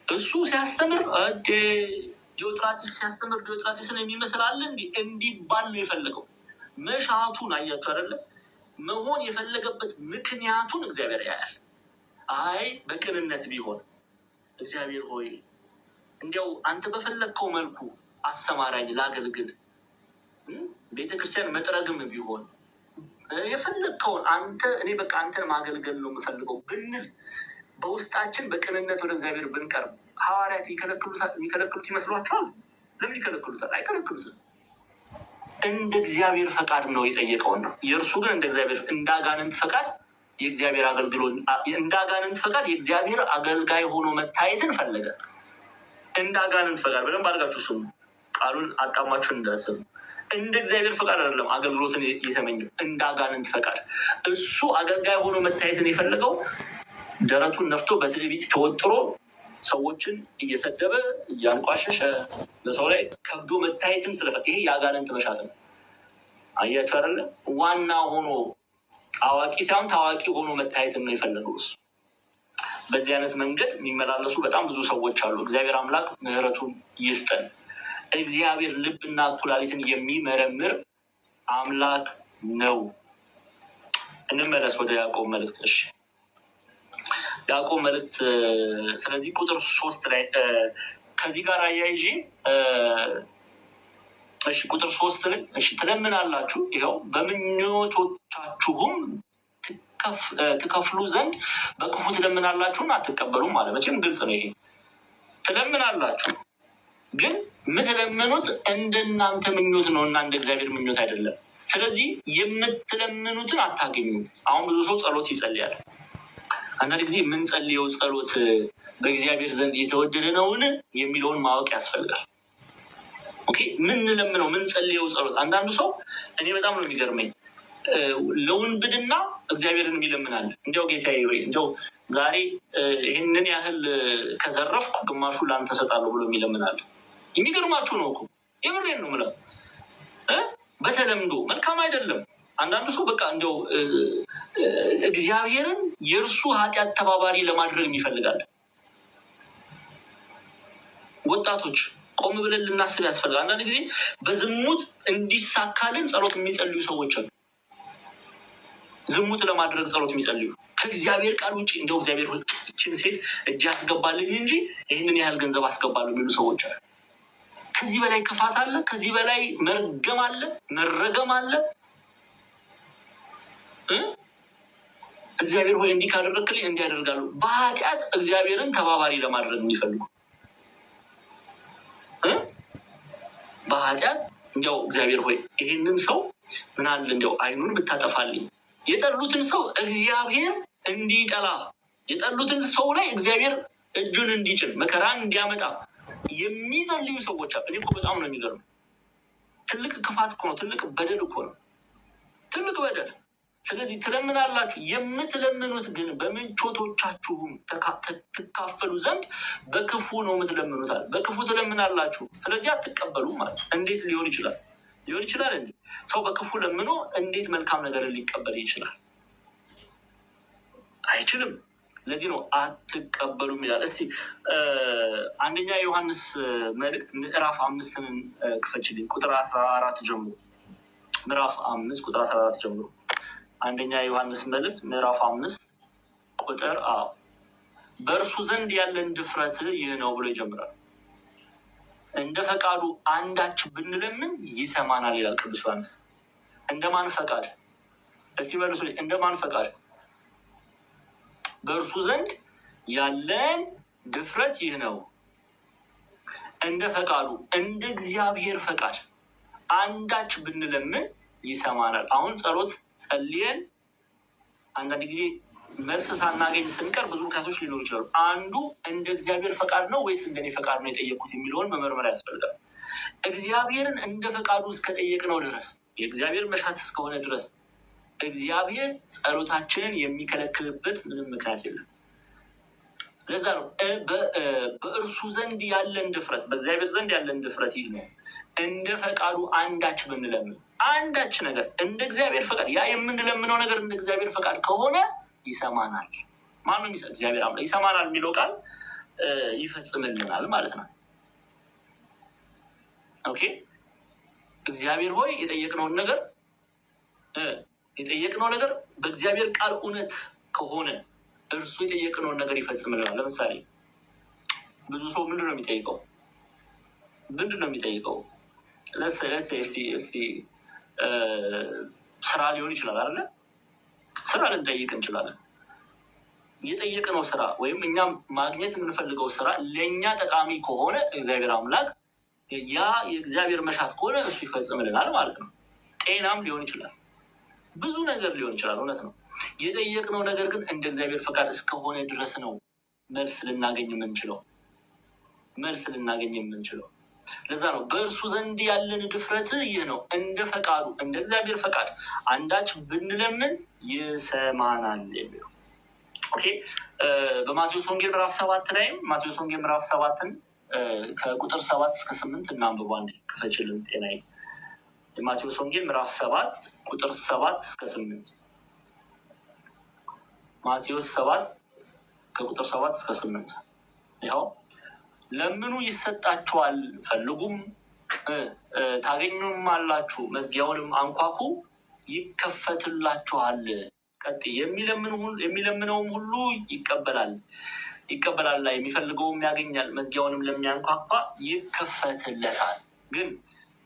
እሱ ሲያስተምር ዲዮጥራጢስ ሲያስተምር ዲዮጥራጢስን የሚመስል አለ እንዲባል ነው የፈለገው። መሻቱን አያችሁ አይደለ? መሆን የፈለገበት ምክንያቱን እግዚአብሔር ያያል። አይ በቅንነት ቢሆን እግዚአብሔር ሆይ እንዲያው አንተ በፈለግከው መልኩ አሰማራኝ ላገልግል፣ ቤተክርስቲያን መጥረግም ቢሆን የፈለግከውን እኔ በቃ አንተን ማገልገል ነው የምፈልገው ብንል፣ በውስጣችን በቅንነት ወደ እግዚአብሔር ብንቀርብ ሐዋርያት የሚከለክሉት ይመስሏቸዋል? ለምን ይከለክሉታል? አይከለክሉትም። እንደ እግዚአብሔር ፈቃድ ነው የጠየቀውን ነው። የእርሱ ግን እንደ አጋንንት ፈቃድ የእግዚአብሔር አገልግሎት እንደ አጋንንት ፈቃድ የእግዚአብሔር አገልጋይ ሆኖ መታየትን ፈለገ። እንደ አጋንንት ፈቃድ በደንብ አድርጋችሁ ስሙ፣ ቃሉን አጣማችሁ እንዳትስሙ። እንደ እግዚአብሔር ፈቃድ አይደለም አገልግሎትን የተመኘው፣ እንደ አጋንንት ፈቃድ። እሱ አገልጋይ ሆኖ መታየትን የፈለገው ደረቱን ነፍቶ በትዕቢት ተወጥሮ ሰዎችን እየሰደበ እያንቋሸሸ በሰው ላይ ከብዶ መታየትን ስለፈለገ፣ ይሄ የአጋንንት መሻት ነው። አያችሁ አይደለ? ዋና ሆኖ አዋቂ ሳይሆን ታዋቂ ሆኖ መታየትን ነው የፈለገው እሱ። በዚህ አይነት መንገድ የሚመላለሱ በጣም ብዙ ሰዎች አሉ። እግዚአብሔር አምላክ ምሕረቱን ይስጠን። እግዚአብሔር ልብና ኩላሊትን የሚመረምር አምላክ ነው። እንመለስ ወደ ያዕቆብ መልእክት። እሺ ያዕቆብ መልእክት ስለዚህ ቁጥር 3 ላይ ከዚህ ጋር አያይዤ እሺ ቁጥር 3 ላይ እሺ ትለምናላችሁ፣ ይኸው በምኞቶቻችሁም ትከፍሉ ዘንድ በክፉ ትለምናላችሁን አትቀበሉም ማለት መቼም ግልጽ ነው። ይሄ ትለምናላችሁ ግን የምትለምኑት እንደናንተ ምኞት ነው እና እንደ እግዚአብሔር ምኞት አይደለም። ስለዚህ የምትለምኑትን አታገኙም። አሁን ብዙ ሰው ጸሎት ይጸልያል። አንዳንድ ጊዜ የምንጸልየው ጸሎት በእግዚአብሔር ዘንድ የተወደደ ነውን የሚለውን ማወቅ ያስፈልጋል። ኦኬ ምንለምነው ምንጸልየው ጸሎት፣ አንዳንዱ ሰው እኔ በጣም ነው የሚገርመኝ፣ ለውንብድና እግዚአብሔርን ይለምናል። እንዲያው ጌታዬ ወይ እንዲያው ዛሬ ይህንን ያህል ከዘረፍኩ ግማሹ ለአንተ እሰጣለሁ ብሎ ይለምናል። የሚገርማችሁ ነው እኮ የምሬን ነው የምለው። በተለምዶ መልካም አይደለም። አንዳንዱ ሰው በቃ እንዲያው እግዚአብሔርን የእርሱ ኃጢአት ተባባሪ ለማድረግ ይፈልጋል። ወጣቶች ቆም ብለን ልናስብ ያስፈልጋል። አንዳንድ ጊዜ በዝሙት እንዲሳካልን ጸሎት የሚጸልዩ ሰዎች አሉ። ዝሙት ለማድረግ ጸሎት የሚጸልዩ ከእግዚአብሔር ቃል ውጭ እንደው እግዚአብሔር ችን ሴት እጅ አስገባልኝ እንጂ ይህንን ያህል ገንዘብ አስገባለሁ የሚሉ ሰዎች አሉ። ከዚህ በላይ ክፋት አለ? ከዚህ በላይ መርገም አለ? መረገም አለ? እግዚአብሔር ሆይ እንዲህ ካደረግክልኝ እንዲህ ያደርጋሉ። በኃጢአት እግዚአብሔርን ተባባሪ ለማድረግ የሚፈልጉ በኃጢአት እንዲያው እግዚአብሔር ሆይ ይህንን ሰው ምን አለ እንዲያው አይኑን ብታጠፋልኝ። የጠሉትን ሰው እግዚአብሔር እንዲጠላ፣ የጠሉትን ሰው ላይ እግዚአብሔር እጁን እንዲጭን መከራን እንዲያመጣ የሚጸልዩ ሰዎች አሉ። እኔ እኮ በጣም ነው የሚገርም። ትልቅ ክፋት እኮ ነው። ትልቅ በደል እኮ ነው። ትልቅ በደል። ስለዚህ ትለምናላችሁ፣ የምትለምኑት ግን በምቾቶቻችሁም ትካፈሉ ዘንድ በክፉ ነው የምትለምኑት አለ። በክፉ ትለምናላችሁ፣ ስለዚህ አትቀበሉ ማለት እንዴት ሊሆን ይችላል? ሊሆን ይችላል እንዴ? ሰው በክፉ ለምኖ እንዴት መልካም ነገርን ሊቀበል ይችላል? አይችልም። ለዚህ ነው አትቀበሉም ይላል። እስቲ አንደኛ ዮሐንስ መልእክት ምዕራፍ 5 ክፈችልኝ፣ ቁጥር 14 ጀምሮ። ምዕራፍ 5 ቁጥር 14 ጀምሮ። አንደኛ ዮሐንስ መልእክት ምዕራፍ 5 ቁጥር በእርሱ ዘንድ ያለን ድፍረት ይህ ነው ብሎ ይጀምራል። እንደ ፈቃዱ አንዳች ብንለምን ይሰማናል ይላል ቅዱስ ዮሐንስ። እንደማን ፈቃድ? እስቲ መልሱ። እንደማን ፈቃድ? በእርሱ ዘንድ ያለን ድፍረት ይህ ነው፣ እንደ ፈቃዱ እንደ እግዚአብሔር ፈቃድ አንዳች ብንለምን ይሰማናል። አሁን ጸሎት ጸልየን አንዳንድ ጊዜ መልስ ሳናገኝ ስንቀር ብዙ ምክንያቶች ሊኖሩ ይችላሉ። አንዱ እንደ እግዚአብሔር ፈቃድ ነው ወይስ እንደኔ ፈቃድ ነው የጠየቁት የሚለውን መመርመር ያስፈልጋል። እግዚአብሔርን እንደ ፈቃዱ እስከጠየቅነው ድረስ፣ የእግዚአብሔር መሻት እስከሆነ ድረስ እግዚአብሔር ጸሎታችንን የሚከለክልበት ምንም ምክንያት የለም። ለዛ ነው በእርሱ ዘንድ ያለን ድፍረት፣ በእግዚአብሔር ዘንድ ያለን ድፍረት ይህ ነው፣ እንደ ፈቃዱ አንዳች ብንለምን። አንዳች ነገር እንደ እግዚአብሔር ፈቃድ፣ ያ የምንለምነው ነገር እንደ እግዚአብሔር ፈቃድ ከሆነ ይሰማናል። ማንም እግዚአብሔር አምላክ ይሰማናል የሚለው ቃል ይፈጽምልናል ማለት ነው። ኦኬ እግዚአብሔር ሆይ የጠየቅነውን ነገር በእግዚአብሔር ቃል እውነት ከሆነ እርሱ የጠየቅነውን ነገር ይፈጽምልናል። ለምሳሌ ብዙ ሰው ምንድን ነው የሚጠይቀው? እስቲ ስራ ሊሆን ይችላል አይደለ? ስራ ልንጠይቅ እንችላለን። የጠየቅነው ስራ ወይም እኛም ማግኘት የምንፈልገው ስራ ለእኛ ጠቃሚ ከሆነ እግዚአብሔር አምላክ ያ የእግዚአብሔር መሻት ከሆነ እሱ ይፈጽምልናል ማለት ነው። ጤናም ሊሆን ይችላል፣ ብዙ ነገር ሊሆን ይችላል። እውነት ነው። የጠየቅነው ነገር ግን እንደ እግዚአብሔር ፈቃድ እስከሆነ ድረስ ነው መልስ ልናገኝ የምንችለው። ለዛ ነው በእርሱ ዘንድ ያለን ድፍረት ይህ ነው፣ እንደ ፈቃዱ እንደ እግዚአብሔር ፈቃድ አንዳች ብንለምን ይሰማናል የሚለው። ኦኬ በማቴዎስ ወንጌል ምዕራፍ 7 ላይም ማቴዎስ ወንጌል ምዕራፍ 7ን ከቁጥር 7 እስከ 8 እናንብበው አንዴ ክፈችልን ጤናዬ። የማቴዎስ ወንጌል ምዕራፍ 7 ቁጥር 7 እስከ 8 ማቴዎስ 7 ከቁጥር 7 እስከ 8 ይኸው ለምኑ ይሰጣችኋል፣ ፈልጉም ታገኙም አላችሁ፣ መዝጊያውንም አንኳኩ ይከፈትላችኋል። ቀጥ የሚለምነውም ሁሉ ይቀበላል ላይ የሚፈልገውም ያገኛል፣ መዝጊያውንም ለሚያንኳኳ ይከፈትለታል። ግን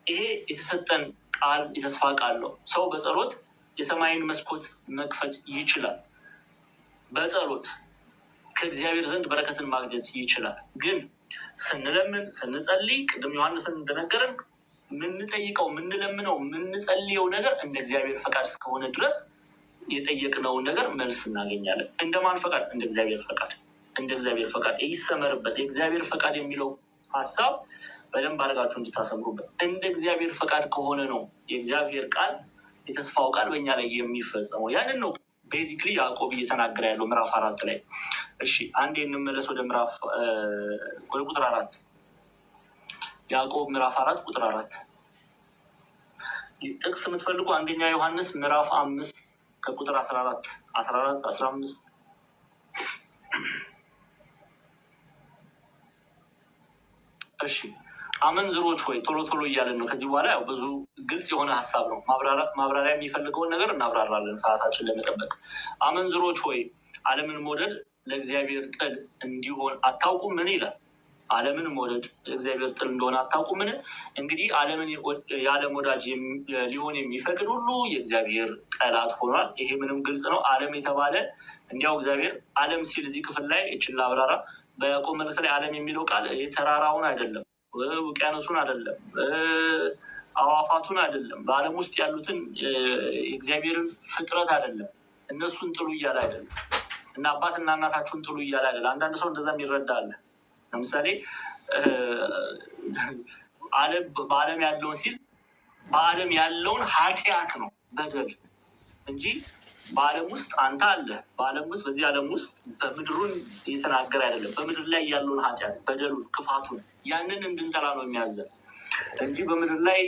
ይሄ የተሰጠን ቃል የተስፋ ቃል ነው። ሰው በጸሎት የሰማይን መስኮት መክፈት ይችላል። በጸሎት ከእግዚአብሔር ዘንድ በረከትን ማግኘት ይችላል። ግን ስንለምን ስንጸልይ ቅድም ዮሐንስን እንደነገረን ምንጠይቀው ምንለምነው ምንጸልየው ነገር እንደ እግዚአብሔር ፈቃድ እስከሆነ ድረስ የጠየቅነውን ነገር መልስ እናገኛለን። እንደማን ፈቃድ? እንደ እግዚአብሔር ፈቃድ። እንደ እግዚአብሔር ፈቃድ ይሰመርበት። የእግዚአብሔር ፈቃድ የሚለው ሀሳብ በደንብ አድርጋችሁ እንድታሰምሩበት። እንደ እግዚአብሔር ፈቃድ ከሆነ ነው የእግዚአብሔር ቃል የተስፋው ቃል በእኛ ላይ የሚፈጸመው። ያንን ነው ቤዚክሊ ያዕቆብ እየተናገረ ያለው ምዕራፍ 4 ላይ። እሺ አንዴ እንመለስ ወደ ቁጥር 4 ያዕቆብ ምዕራፍ 4 ቁጥር 4 ጥቅስ የምትፈልጉ አንደኛ ዮሐንስ ምዕራፍ 5 ከቁጥር 14 15 እሺ አመንዝሮች ሆይ ቶሎ ቶሎ እያለን ነው። ከዚህ በኋላ ያው ብዙ ግልጽ የሆነ ሀሳብ ነው። ማብራሪያ የሚፈልገውን ነገር እናብራራለን ሰዓታችን ለመጠበቅ። አመንዝሮች ሆይ ዓለምን መውደድ ለእግዚአብሔር ጥል እንዲሆን አታውቁም? ምን ይላል? ዓለምን መውደድ ለእግዚአብሔር ጥል እንደሆነ አታውቁም? ምን እንግዲህ ዓለምን የዓለም ወዳጅ ሊሆን የሚፈቅድ ሁሉ የእግዚአብሔር ጠላት ሆኗል። ይሄ ምንም ግልጽ ነው። ዓለም የተባለ እንዲያው እግዚአብሔር ዓለም ሲል እዚህ ክፍል ላይ እችን ላብራራ። በያዕቆብ መልእክት ላይ ዓለም የሚለው ቃል ተራራውን አይደለም፣ ውቅያኖሱን አይደለም፣ አዋፋቱን አይደለም፣ በዓለም ውስጥ ያሉትን የእግዚአብሔርን ፍጥረት አይደለም። እነሱን ጥሉ እያለ አይደለም እና አባትና እናታችሁን ጥሉ እያለ አይደለም። አንዳንድ ሰው እንደዛም ይረዳል። ለምሳሌ በዓለም ያለውን ሲል በዓለም ያለውን ኃጢአት ነው በደል እንጂ በዓለም ውስጥ አንተ አለ። በዓለም ውስጥ በዚህ ዓለም ውስጥ በምድሩን እየተናገረ አይደለም። በምድር ላይ ያለውን ኃጢአት፣ በደሉን፣ ክፋቱን ያንን እንድንጠላ ነው የሚያዘን እንጂ በምድር ላይ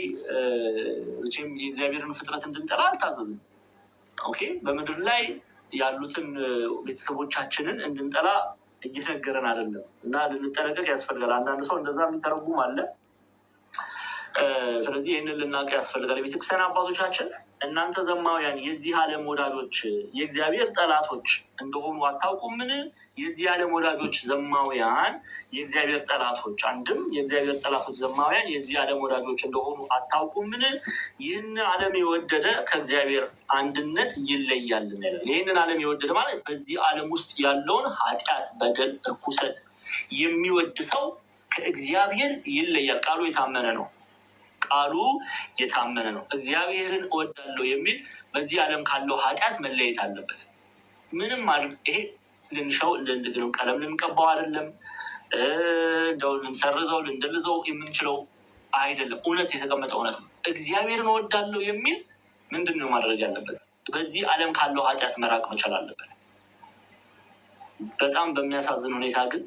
የእግዚአብሔርን ፍጥረት እንድንጠላ አልታዘዝም። ኦኬ በምድር ላይ ያሉትን ቤተሰቦቻችንን እንድንጠላ እየነገረን አይደለም እና ልንጠነቀቅ ያስፈልጋል። አንዳንድ ሰው እንደዛ የሚተረጉም አለ። ስለዚህ ይህንን ልናውቅ ያስፈልጋል። የቤተክርስቲያን አባቶቻችን እናንተ ዘማውያን የዚህ ዓለም ወዳጆች የእግዚአብሔር ጠላቶች እንደሆኑ አታውቁምን? የዚህ ዓለም ወዳጆች ዘማውያን የእግዚአብሔር ጠላቶች፣ አንድም የእግዚአብሔር ጠላቶች ዘማውያን የዚህ ዓለም ወዳጆች እንደሆኑ አታውቁምን? ይህን ዓለም የወደደ ከእግዚአብሔር አንድነት ይለያል። ይህንን ዓለም የወደደ ማለት በዚህ ዓለም ውስጥ ያለውን ኃጢአት፣ በደል፣ እርኩሰት የሚወድ ሰው ከእግዚአብሔር ይለያል። ቃሉ የታመነ ነው። ቃሉ የታመነ ነው። እግዚአብሔርን እወዳለሁ የሚል በዚህ ዓለም ካለው ኃጢአት መለየት አለበት። ምንም ማለት ይሄ ልንሻው ልንድግነው ቀለም ልንቀባው አይደለም፣ እንደው ልንሰርዘው ልንደልዘው የምንችለው አይደለም። እውነት የተቀመጠ እውነት ነው። እግዚአብሔርን እወዳለሁ የሚል ምንድን ነው ማድረግ ያለበት? በዚህ ዓለም ካለው ኃጢአት መራቅ መቻል አለበት። በጣም በሚያሳዝን ሁኔታ ግን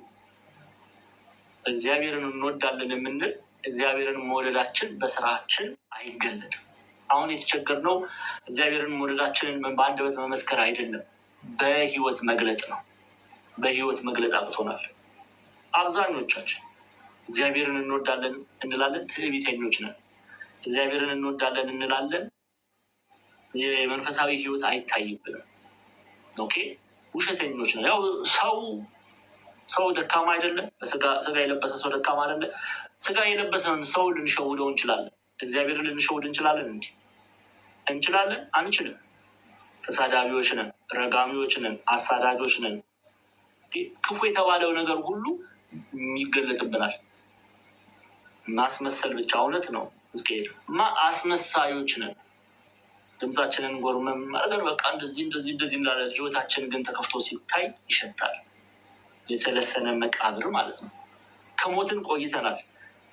እግዚአብሔርን እንወዳለን የምንል እግዚአብሔርን መውደዳችን በስራችን አይገለጥም። አሁን የተቸገርነው እግዚአብሔርን መውደዳችንን በአንደበት መመስከር አይደለም፣ በህይወት መግለጥ ነው። በህይወት መግለጥ አቅቶናል። አብዛኞቻችን እግዚአብሔርን እንወዳለን እንላለን፣ ትዕቢተኞች ነን። እግዚአብሔርን እንወዳለን እንላለን፣ የመንፈሳዊ ህይወት አይታይብንም። ኦኬ ውሸተኞች ነን። ያው ሰው ደካማ አይደለም። ስጋ የለበሰ ሰው ደካማ አይደለም። ስጋ የለበሰን ሰው ልንሸውደው እንችላለን። እግዚአብሔርን ልንሸውድ እንችላለን እንጂ እንችላለን? አንችልም። ተሳዳቢዎች ነን፣ ረጋሚዎች ነን፣ አሳዳጆች ነን። ክፉ የተባለው ነገር ሁሉ የሚገለጥብናል። ማስመሰል ብቻ እውነት ነው። እስከሄድ አስመሳዮች ነን። ድምፃችንን ጎርመም ነገር በቃ እንደዚህ እንላለን። ህይወታችን ግን ተከፍቶ ሲታይ ይሸታል። የተለሰነ መቃብር ማለት ነው። ከሞትን ቆይተናል።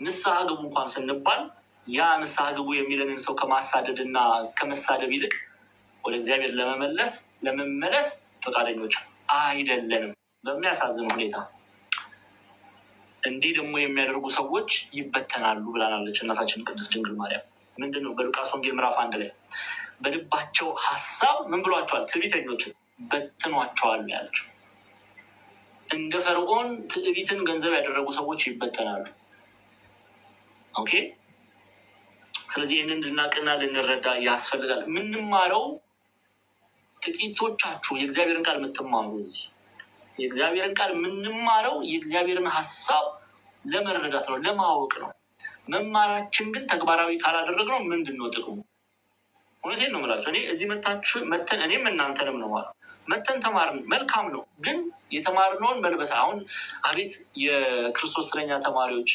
ንስሐ ግቡ እንኳን ስንባል ያ ንስሐ ግቡ የሚለንን ሰው ከማሳደድና ከመሳደብ ይልቅ ወደ እግዚአብሔር ለመመለስ ፈቃደኞች አይደለንም። በሚያሳዝን ሁኔታ እንዲህ ደግሞ የሚያደርጉ ሰዎች ይበተናሉ ብላናለች እናታችን ቅድስት ድንግል ማርያም። ምንድነው በሉቃስ ወንጌል ምዕራፍ 1 ላይ በልባቸው ሀሳብ ምን ብሏቸዋል? ትዕቢተኞችን በትኗቸዋል ያለችው። እንደ ፈርዖን ትዕቢትን ገንዘብ ያደረጉ ሰዎች ይበተናሉ። ኦኬ። ስለዚህ ይህንን ልናቅና ልንረዳ ያስፈልጋል። የምንማረው ጥቂቶቻችሁ የእግዚአብሔርን ቃል የምትማሩ እዚህ የእግዚአብሔርን ቃል የምንማረው የእግዚአብሔርን ሀሳብ ለመረዳት ነው፣ ለማወቅ ነው። መማራችን ግን ተግባራዊ ካላደረግነው ምንድን ነው ጥቅሙ? እውነቴን ነው የምላቸው። እኔ እዚህ መተን እኔም እናንተንም ነው ማለት መተን ተማርን፣ መልካም ነው። ግን የተማርነውን መልበስ አሁን አቤት የክርስቶስ እስረኛ ተማሪዎች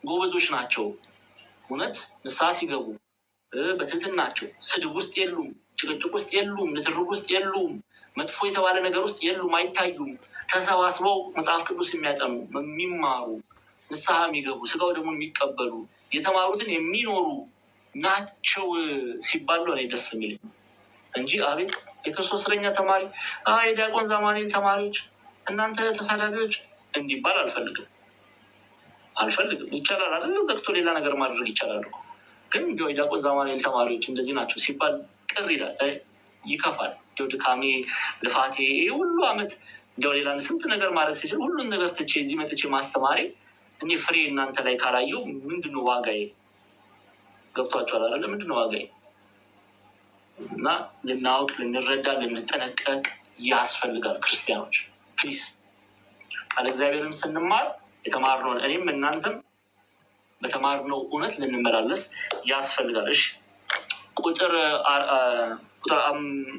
ጎበዞች ናቸው። እውነት ንስሐ ሲገቡ በትህትናቸው ስድብ ውስጥ የሉም፣ ጭቅጭቅ ውስጥ የሉም፣ ንትርክ ውስጥ የሉም፣ መጥፎ የተባለ ነገር ውስጥ የሉም፣ አይታዩም። ተሰባስበው መጽሐፍ ቅዱስ የሚያጠኑ የሚማሩ፣ ንስሐ የሚገቡ፣ ስጋው ደግሞ የሚቀበሉ፣ የተማሩትን የሚኖሩ ናቸው ሲባሉ እኔ ደስ የሚል እንጂ አቤት የክርስቶስ እስረኛ ተማሪ የዲያቆን ዛማኔል ተማሪዎች እናንተ ተሳዳቢዎች እንዲባል አልፈልግም። ይቻላል አይደል? ዘግቶ ሌላ ነገር ማድረግ ይቻላል። ግን እንዲያው የዲያቆን ዛማኔል ተማሪዎች እንደዚህ ናቸው ሲባል ቅር ይላል፣ ይከፋል። እንዲያው ድካሜ ልፋቴ ሁሉ አመት እንዲያው ሌላ ስንት ነገር ማድረግ ሲችል ሁሉን ነገር ትቼ እዚህ መጥቼ ማስተማሬ እኔ ፍሬ እናንተ ላይ ካላየው ምንድነው ዋጋዬ? ገብቷችኋል አይደል? ምንድነው ዋጋዬ? እና ልናውቅ፣ ልንረዳ፣ ልንጠነቀቅ ያስፈልጋል። ክርስቲያኖች ፕሊዝ ቃል እግዚአብሔርን ስንማር የተማርነውን እኔም እናንተም በተማርነው እውነት ልንመላለስ ያስፈልጋል። እሺ ቁጥር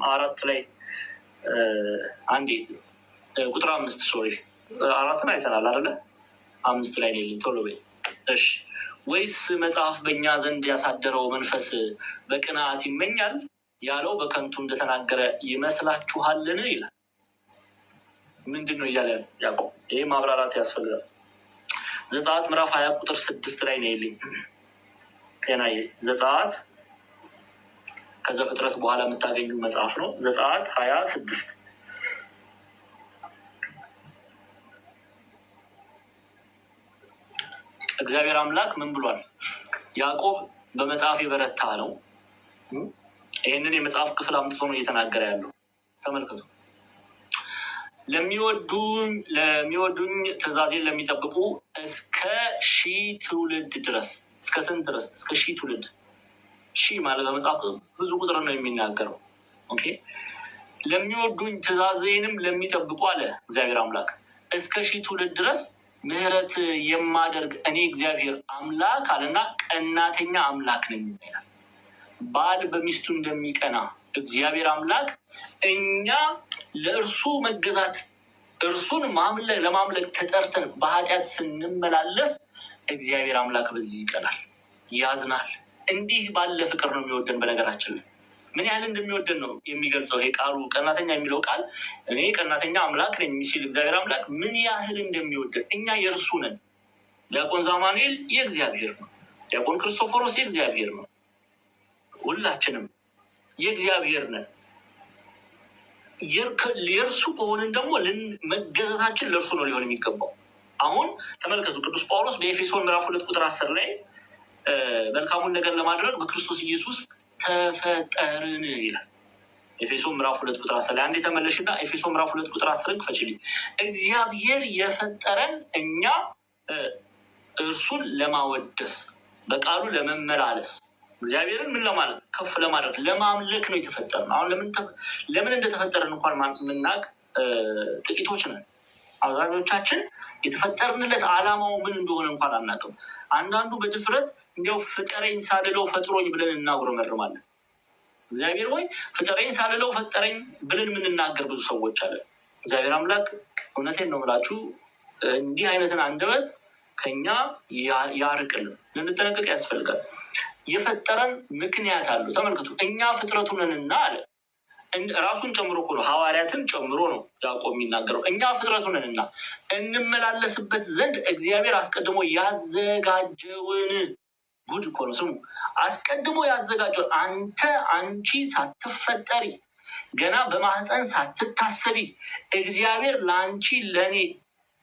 4 ላይ አንዴ ቁጥር 5 4 አይተናል አይደለ? 5 ላይ ነው ቶሎ በይ። እሺ ወይስ መጽሐፍ በእኛ ዘንድ ያሳደረው መንፈስ በቅንዓት ይመኛል ያለው በከንቱ እንደተናገረ ይመስላችኋልን? ይላል። ምንድን ነው እያለ ያዕቆብ? ይሄ ማብራራት ያስፈልጋል። ዘጸአት ምዕራፍ 20 ቁጥር 6 ላይ ነው ይልኝ ጤናዬ። ዘጸአት ከዘፍጥረት በኋላ የምታገኙ መጽሐፍ ነው። ዘጸአት 26 እግዚአብሔር አምላክ ምን ብሏል? ያዕቆብ በመጽሐፍ የበረታ ነው። ይህንን የመጽሐፍ ክፍል አምጥቶ ነው እየተናገረ ያለው። ተመልከቱ። ለሚወዱኝ ትእዛዜን ለሚጠብቁ እስከ 1000 ትውልድ ድረስ። እስከ ስንት ድረስ? እስከ 1000 ትውልድ። 1000 ማለት በመጽሐፍ ብዙ ቁጥር ነው የሚናገረው። ኦኬ። ለሚወዱኝ ትእዛዜንም ለሚጠብቁ አለ እግዚአብሔር አምላክ እስከ 1000 ትውልድ ድረስ ምህረት የማደርግ እኔ እግዚአብሔር አምላክ አለና ቀናተኛ አምላክ ነኝ ይላል። ባል በሚስቱ እንደሚቀና እግዚአብሔር አምላክ እኛ ለእርሱ መገዛት እርሱን ለማምለክ ተጠርተን በኃጢአት ስንመላለስ እግዚአብሔር አምላክ በዚህ ይቀናል፣ ያዝናል። እንዲህ ባለ ፍቅር ነው የሚወደን። በነገራችን ላይ ምን ያህል እንደሚወደን ነው የሚገልጸው ይሄ ቃሉ። ቀናተኛ የሚለው ቃል እኔ ቀናተኛ አምላክ ነኝ የሚል እግዚአብሔር አምላክ ምን ያህል እንደሚወደን። እኛ የእርሱ ነን። ዲያቆን ዛማኑኤል የእግዚአብሔር ነው። ዲያቆን ክርስቶፎሮስ የእግዚአብሔር ነው። ሁላችንም የእግዚአብሔር ነን። የእርሱ ከሆንን ደግሞ መገዛታችን ለእርሱ ነው ሊሆን የሚገባው። አሁን ተመልከቱ፣ ቅዱስ ጳውሎስ በኤፌሶን ምዕራፍ 2 ቁጥር 10 ላይ መልካሙን ነገር ለማድረግ በክርስቶስ ኢየሱስ ተፈጠርን ይላል። ኤፌሶን ምዕራፍ 2 ቁጥር 10 ላይ አንድ የተመለሽና ኤፌሶን ምዕራፍ 2 ቁጥር 10 ክፈችልኝ። እግዚአብሔር የፈጠረን እኛ እርሱን ለማወደስ በቃሉ ለመመላለስ እግዚአብሔርን ምን ለማለት ከፍ ለማድረግ ለማምለክ ነው የተፈጠርን። አሁን ለምን እንደተፈጠርን እንኳን የምናውቅ ጥቂቶች ነን። አብዛኞቻችን የተፈጠርንለት ዓላማው ምን እንደሆነ እንኳን አናውቅም። አንዳንዱ በድፍረት እንዲያው ፍጠረኝ ሳልለው ፈጥሮኝ ብለን እናጉረመርማለን። እግዚአብሔር ወይ ፍጠረኝ ሳልለው ፈጠረኝ ብለን የምንናገር ብዙ ሰዎች አለን። እግዚአብሔር አምላክ እውነቴን ነው የምላችሁ እንዲህ አይነትን አንደበት ከኛ ያርቅልን። ልንጠነቀቅ ያስፈልጋል። የፈጠረን ምክንያት አለው። ተመልከቱ፣ እኛ ፍጥረቱ ነንና አለ ራሱን ጨምሮ እኮ ነው፣ ሐዋርያትን ጨምሮ ነው ያዕቆብ የሚናገረው። እኛ ፍጥረቱ ነንና እንመላለስበት ዘንድ እግዚአብሔር አስቀድሞ ያዘጋጀውን ጉድ እኮ ነው። ስሙ፣ አስቀድሞ ያዘጋጀውን አንቺ ሳትፈጠሪ ገና በማህፀን ሳትታሰቢ እግዚአብሔር ለአንቺ ለእኔ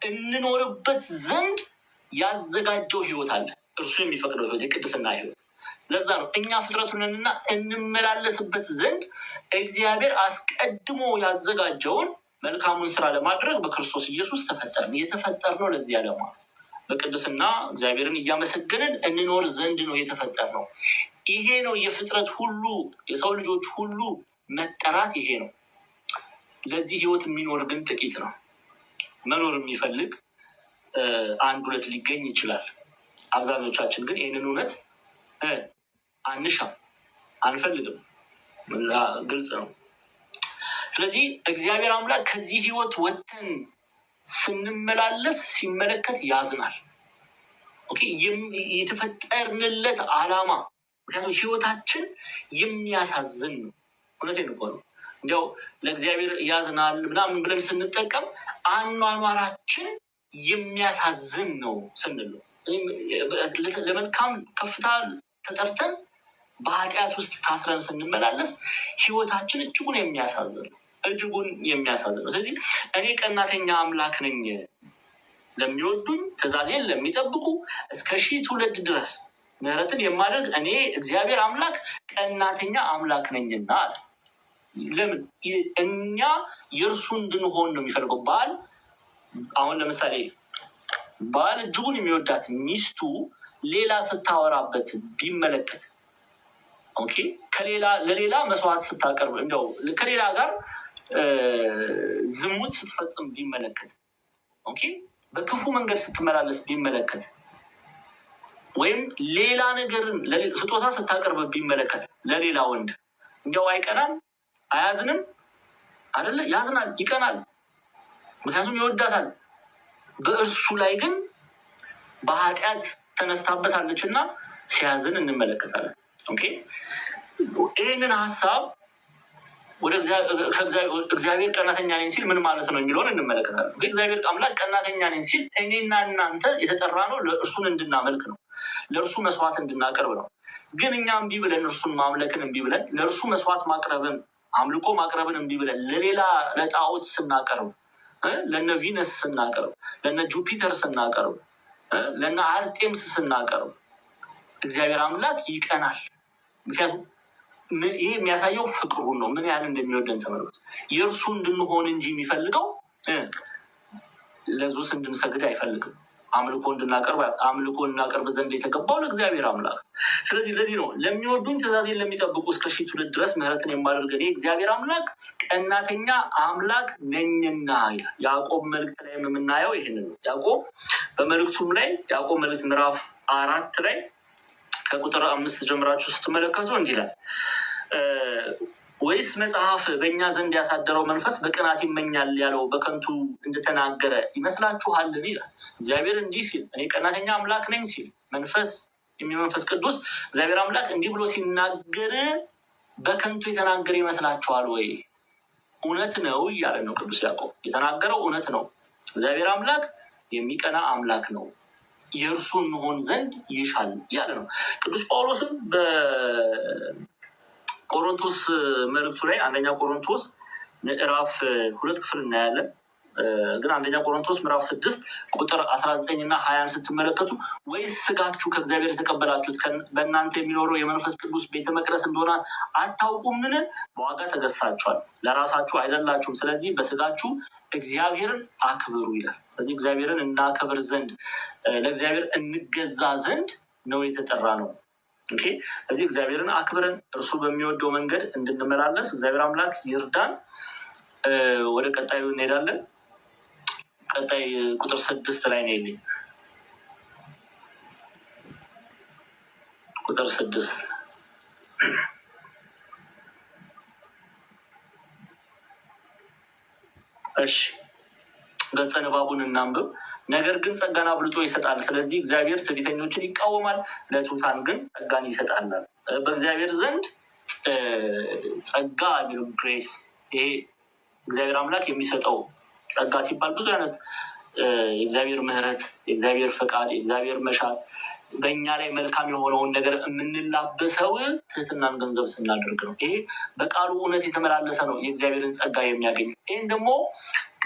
እንኖርበት ዘንድ ያዘጋጀው ህይወት አለ። እርሱ የሚፈቅደው ህይወት፣ የቅድስና ህይወት። ለዛ ነው እኛ ፍጥረቱንና እንመላለስበት ዘንድ እግዚአብሔር አስቀድሞ ያዘጋጀውን መልካሙን ስራ ለማድረግ በክርስቶስ ኢየሱስ ተፈጠርን። የተፈጠርነው ለዚህ ዓለም በቅድስና እግዚአብሔርን እያመሰገንን እንኖር ዘንድ ነው የተፈጠርነው። ይሄ ነው የፍጥረት ሁሉ የሰው ልጆች ሁሉ መጠራት ይሄ ነው። ለዚህ ህይወት የሚኖር ግን ጥቂት ነው። መኖር የሚፈልግ አንድ ሁለት ሊገኝ ይችላል። አብዛኞቻችን ግን ይህንን እውነት አንሻም፣ አንፈልግም። ግልጽ ነው። ስለዚህ እግዚአብሔር አምላክ ከዚህ ህይወት ወጥተን ስንመላለስ ሲመለከት ያዝናል። የተፈጠርንለት ዓላማ፣ ምክንያቱም ህይወታችን የሚያሳዝን ነው። እውነቴን እኮ ነው። እንዲያው ለእግዚአብሔር ያዝናል ምናምን ብለን ስንጠቀም አኗኗራችን የሚያሳዝን ነው ስንል ነው። ለመልካም ከፍታ ተጠርተን በኃጢአት ውስጥ ታስረን ስንመላለስ ህይወታችን እጅጉን የሚያሳዝን ነው፣ እጅጉን የሚያሳዝን ነው። ስለዚህ እኔ ቀናተኛ አምላክ ነኝ፣ ለሚወዱኝ ትእዛዜን ለሚጠብቁ እስከ 1000 ትውልድ ድረስ ምሕረትን የማደርግ እኔ እግዚአብሔር አምላክ ቀናተኛ አምላክ ነኝና አለ። ለምን? እኛ የእርሱ እንድንሆን ነው የሚፈልገው። ባል አሁን ለምሳሌ ባል እጅጉን የሚወዳት ሚስቱ ሌላ ስታወራበት ቢመለከት፣ ለሌላ መስዋዕት ስታቀርብ፣ እንደው ከሌላ ጋር ዝሙት ስትፈጽም ቢመለከት፣ በክፉ መንገድ ስትመላለስ ቢመለከት፣ ወይም ሌላ ነገርን ስጦታ ስታቀርብ ቢመለከት ለሌላ ወንድ፣ እንዲያው አይቀናም? አያዝንም? አይደለ? ያዝናል፣ ይቀናል። ምክንያቱም ይወዳታል። በእርሱ ላይ ግን በኃጢአት ተነስታበታለች እና ሲያዝን እንመለከታለን። ይህንን ሀሳብ ወደ እግዚአብሔር ቀናተኛ ነኝ ሲል ምን ማለት ነው የሚለውን እንመለከታለን። እግዚአብሔር አምላክ ቀናተኛ ነኝ ሲል እኔና እናንተ የተጠራ ነው ለእርሱን እንድናመልክ ነው፣ ለእርሱ መስዋዕት እንድናቀርብ ነው። ግን እኛ እምቢ ብለን እርሱን ማምለክን እምቢ ብለን ለእርሱ መስዋዕት ማቅረብን አምልኮ ማቅረብን እምቢ ብለን ለሌላ ለጣዖት ስናቀርብ፣ ለነ ቪነስ ስናቀርብ፣ ለነ ጁፒተር ስናቀርብ፣ ለነ አርጤምስ ስናቀርብ እግዚአብሔር አምላክ ይቀናል። ምክንያቱም ይሄ የሚያሳየው ፍቅሩን ነው፣ ምን ያህል እንደሚወደን ተመልከቱ። የእርሱ እንድንሆን እንጂ የሚፈልገው ለዙስ እንድንሰግድ አይፈልግም። አምልኮ እናቀርብ ዘንድ የተገባው ለእግዚአብሔር አምላክ። ስለዚህ ለዚህ ነው ለሚወዱኝ ትእዛዜን ለሚጠብቁ እስከ 1000 ትውልድ ድረስ ምሕረትን የማደርግ እኔ እግዚአብሔር አምላክ ቀናተኛ አምላክ ነኝና። ያዕቆብ መልእክት ላይ የምናየው ይህንን ነው። ያዕቆብ በመልእክቱም ላይ ያዕቆብ መልእክት ምዕራፍ 4 ላይ ከቁጥር 5 ጀምራችሁ ስትመለከቱ እንዲህ ይላል፣ ወይስ መጽሐፍ በእኛ ዘንድ ያሳደረው መንፈስ በቅናት ይመኛል ያለው በከንቱ እንደተናገረ ይመስላችኋልን? ይላል። እግዚአብሔር እንዲህ ሲል እኔ ቀናተኛ አምላክ ነኝ ሲል መንፈስ ቅዱስ እግዚአብሔር አምላክ እንዲህ ብሎ ሲናገር በከንቱ የተናገረ ይመስላችኋል ወይ? እውነት ነው እያለ ነው ቅዱስ ያዕቆብ። የተናገረው እውነት ነው። እግዚአብሔር አምላክ የሚቀና አምላክ ነው፣ የእርሱ እንሆን ዘንድ ይሻል እያለ ነው። ቅዱስ ጳውሎስም በቆሮንቶስ መልእክቱ ላይ አንደኛ ቆሮንቶስ ምዕራፍ 2 ክፍል እናያለን። ግን አንደኛ ቆሮንቶስ ምዕራፍ 6 ቁጥር 19 እና 20 ስትመለከቱ ወይስ ስጋችሁ ከእግዚአብሔር የተቀበላችሁት በእናንተ የሚኖረው የመንፈስ ቅዱስ ቤተ መቅደስ እንደሆነ አታውቁምን? በዋጋ ተገዝታችኋል፣ ለራሳችሁ አይደላችሁም። ስለዚህ በስጋችሁ እግዚአብሔርን አክብሩ ይላል። ስለዚህ እግዚአብሔርን እናከብር ዘንድ ለእግዚአብሔር እንገዛ ዘንድ ነው የተጠራ ነው። ስለዚህ እግዚአብሔርን አክብረን እርሱ በሚወደው መንገድ እንድንመላለስ እግዚአብሔር አምላክ ይርዳን። ወደ ቀጣዩ እንሄዳለን። ቀጣይ ቁጥር 6 ላይ ነው ያለኝ። ቁጥር 6 እሺ፣ ገጸ ንባቡን እናንብብ። ነገር ግን ጸጋን አብልጦ ይሰጣል። ስለዚህ እግዚአብሔር ትዕቢተኞችን ይቃወማል፣ ለትሑታን ግን ጸጋን ይሰጣል። በእግዚአብሔር ዘንድ ጸጋ የሚለው ግሬስ ይሄ እግዚአብሔር አምላክ የሚሰጠው ጸጋ ሲባል ብዙ አይነት የእግዚአብሔር ምህረት፣ የእግዚአብሔር ፈቃድ፣ የእግዚአብሔር መሻት በእኛ ላይ መልካም የሆነውን ነገር የምንላበሰው ትህትናን ገንዘብ ስናደርግ ነው። ይሄ በቃሉ እውነት የተመላለሰ ነው የእግዚአብሔርን ጸጋ የሚያገኝ። ይህን ደግሞ